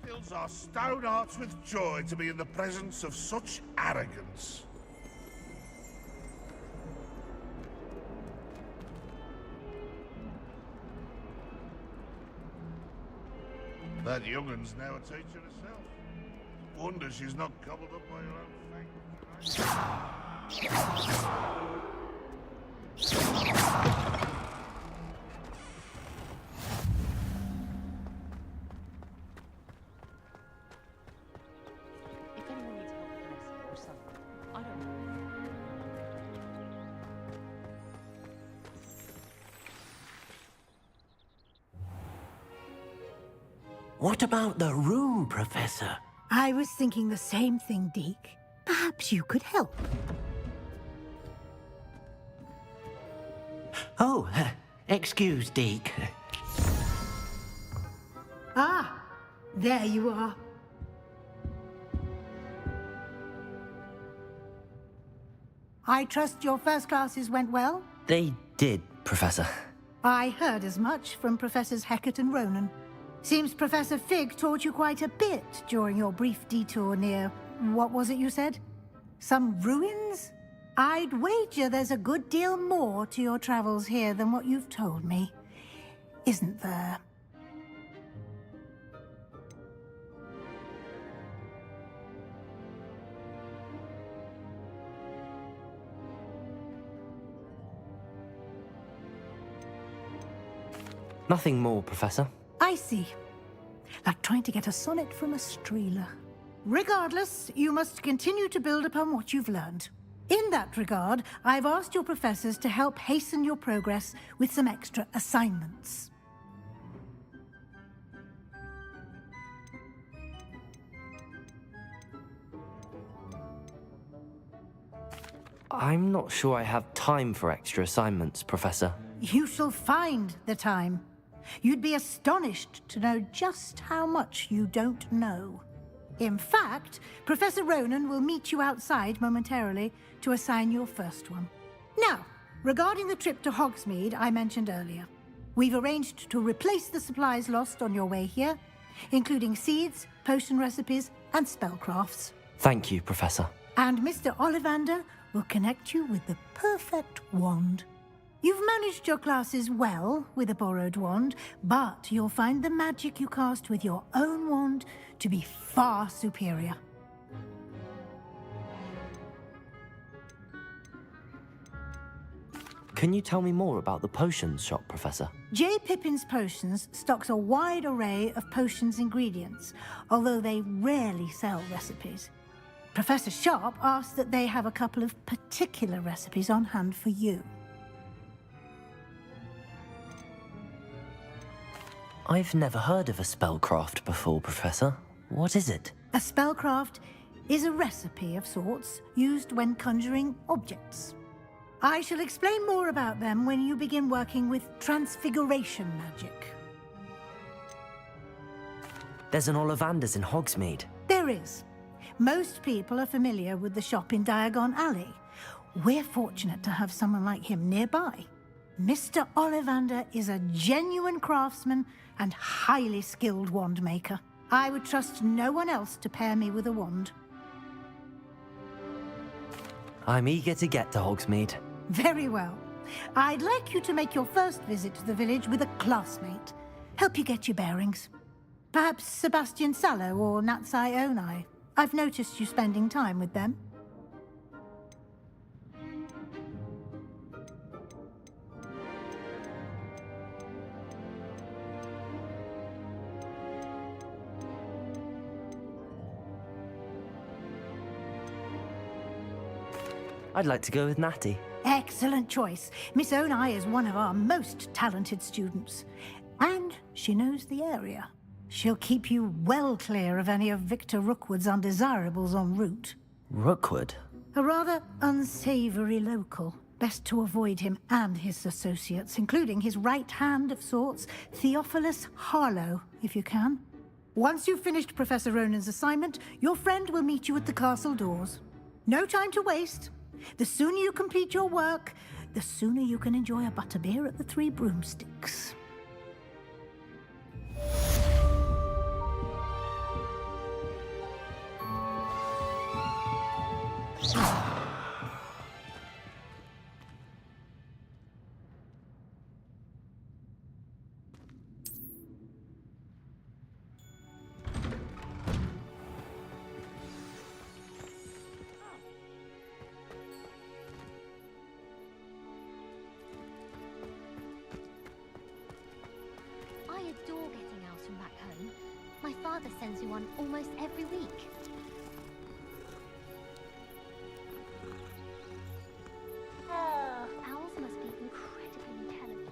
Fills our stout hearts with joy to be in the presence of such arrogance. That young'un's now a teacher herself. Wonder she's not gobbled up by her own fate. If anyone needs help with Messi or something, I don't know. What about the room, Professor? I was thinking the same thing, Deke. Perhaps you could help. Oh, excuse, Deke. Ah, there you are. I trust your first classes went well? They did, Professor. I heard as much from Professors Hecat and Ronan. Seems Professor Fig taught you quite a bit during your brief detour near... what was it you said? Some ruins? I'd wager there's a good deal more to your travels here than what you've told me. Isn't there? Nothing more, Professor. I see. Like trying to get a sonnet from a streeler. Regardless, you must continue to build upon what you've learned. In that regard, I've asked your professors to help hasten your progress with some extra assignments. I'm not sure I have time for extra assignments, Professor. You shall find the time. You'd be astonished to know just how much you don't know. In fact, Professor Ronan will meet you outside momentarily to assign your first one. Now, regarding the trip to Hogsmeade I mentioned earlier, we've arranged to replace the supplies lost on your way here, including seeds, potion recipes, and spellcrafts. Thank you, Professor. And Mr. Ollivander will connect you with the perfect wand. You've managed your classes well with a borrowed wand, but you'll find the magic you cast with your own wand to be far superior. Can you tell me more about the potions shop, Professor? J. Pippin's Potions stocks a wide array of potions ingredients, although they rarely sell recipes. Professor Sharp asked that they have a couple of particular recipes on hand for you. I've never heard of a spellcraft before, Professor. What is it? A spellcraft is a recipe of sorts used when conjuring objects. I shall explain more about them when you begin working with transfiguration magic. There's an Ollivander's in Hogsmeade. There is. Most people are familiar with the shop in Diagon Alley. We're fortunate to have someone like him nearby. Mr. Ollivander is a genuine craftsman and highly skilled wand maker. I would trust no one else to pair me with a wand. I'm eager to get to Hogsmeade. Very well. I'd like you to make your first visit to the village with a classmate. Help you get your bearings. Perhaps Sebastian Sallow or Natsai Onai. I've noticed you spending time with them. I'd like to go with Natty. Excellent choice. Miss Onai is one of our most talented students. And she knows the area. She'll keep you well clear of any of Victor Rookwood's undesirables en route. Rookwood? A rather unsavory local. Best to avoid him and his associates, including his right hand of sorts, Theophilus Harlow, if you can. Once you've finished Professor Ronan's assignment, your friend will meet you at the castle doors. No time to waste. The sooner you complete your work, the sooner you can enjoy a butterbeer at the Three Broomsticks. My father sends me one almost every week. Owls must be incredibly intelligent.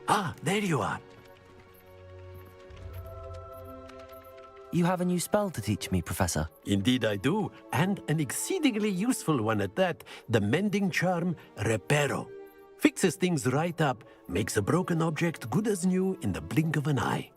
Ah, there you are. You have a new spell to teach me, Professor. Indeed I do, and an exceedingly useful one at that. The mending charm, Reparo. Fixes things right up, makes a broken object good as new in the blink of an eye.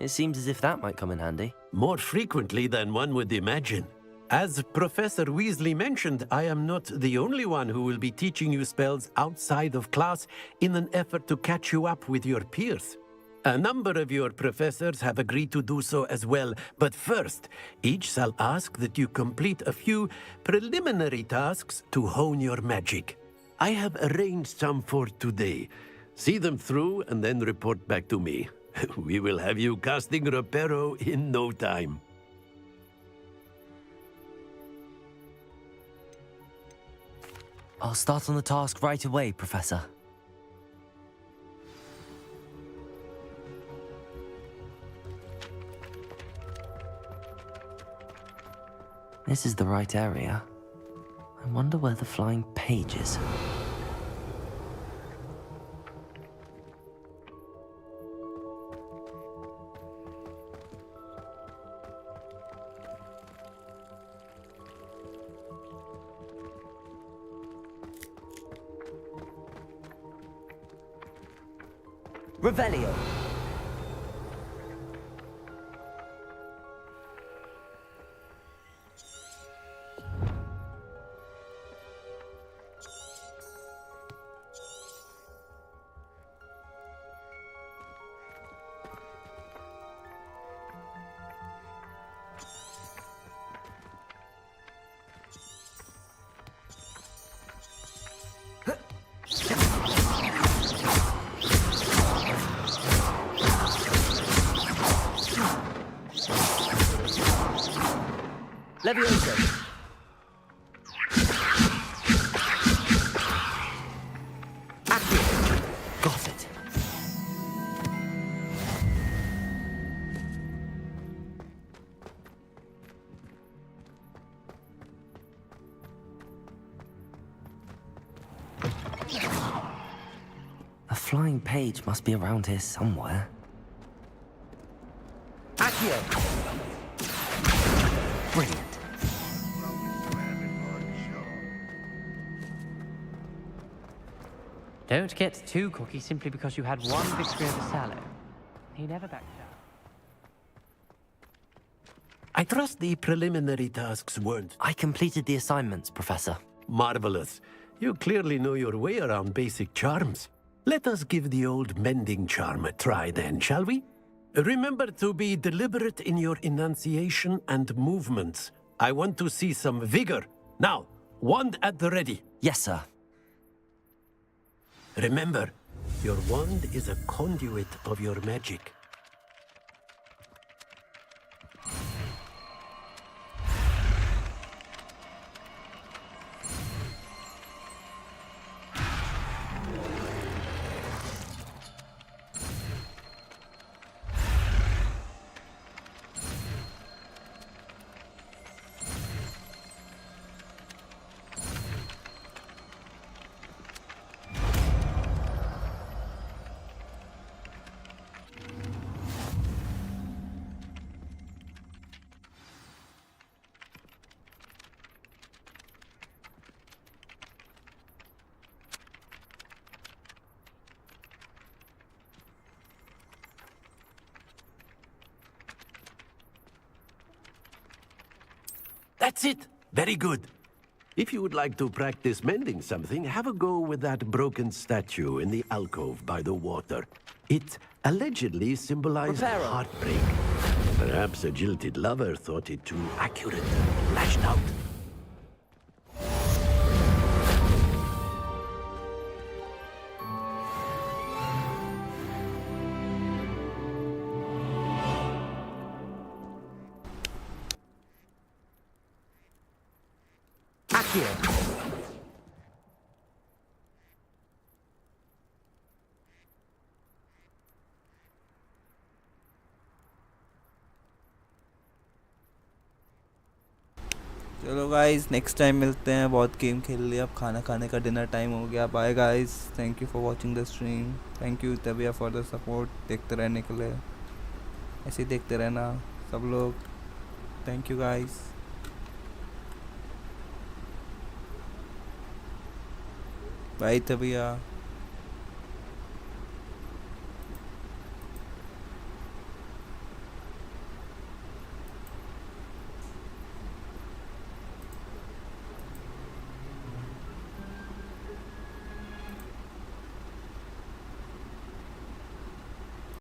It seems as if that might come in handy. More frequently than one would imagine. As Professor Weasley mentioned, I am not the only one who will be teaching you spells outside of class in an effort to catch you up with your peers. A number of your professors have agreed to do so as well, but first, each shall ask that you complete a few preliminary tasks to hone your magic. I have arranged some for today. See them through and then report back to me. We will have you casting Reparo in no time. I'll start on the task right away, Professor. This is the right area. I wonder where the flying page is. Revelio. Levioso. Accio. Got it. The flying page must be around here somewhere. Accio. Brilliant. Don't get too cocky simply because you had one victory over Sallow. He never backed down. I trust the preliminary tasks weren't... I completed the assignments, Professor. Marvelous. You clearly know your way around basic charms. Let us give the old mending charm a try then, shall we? Remember to be deliberate in your enunciation and movements. I want to see some vigor. Now, wand at the ready. Yes, sir. Remember, your wand is a conduit of your magic. That's it. Very good. If you would like to practice mending something, have a go with that broken statue in the alcove by the water. It allegedly symbolized heartbreak. Perhaps a jilted lover thought it too accurate and lashed out. चलो guys next time मिलते हैं. बहुत game खेल लिया, अब खाना खाने का डिनर टाइम हो गया. Bye guys, thank you for watching the stream. Thank you Tabiya for the support. देखते रहने के लिए, ऐसे ही देखते रहना सब लोग. Thank you guys. बाय तबिया.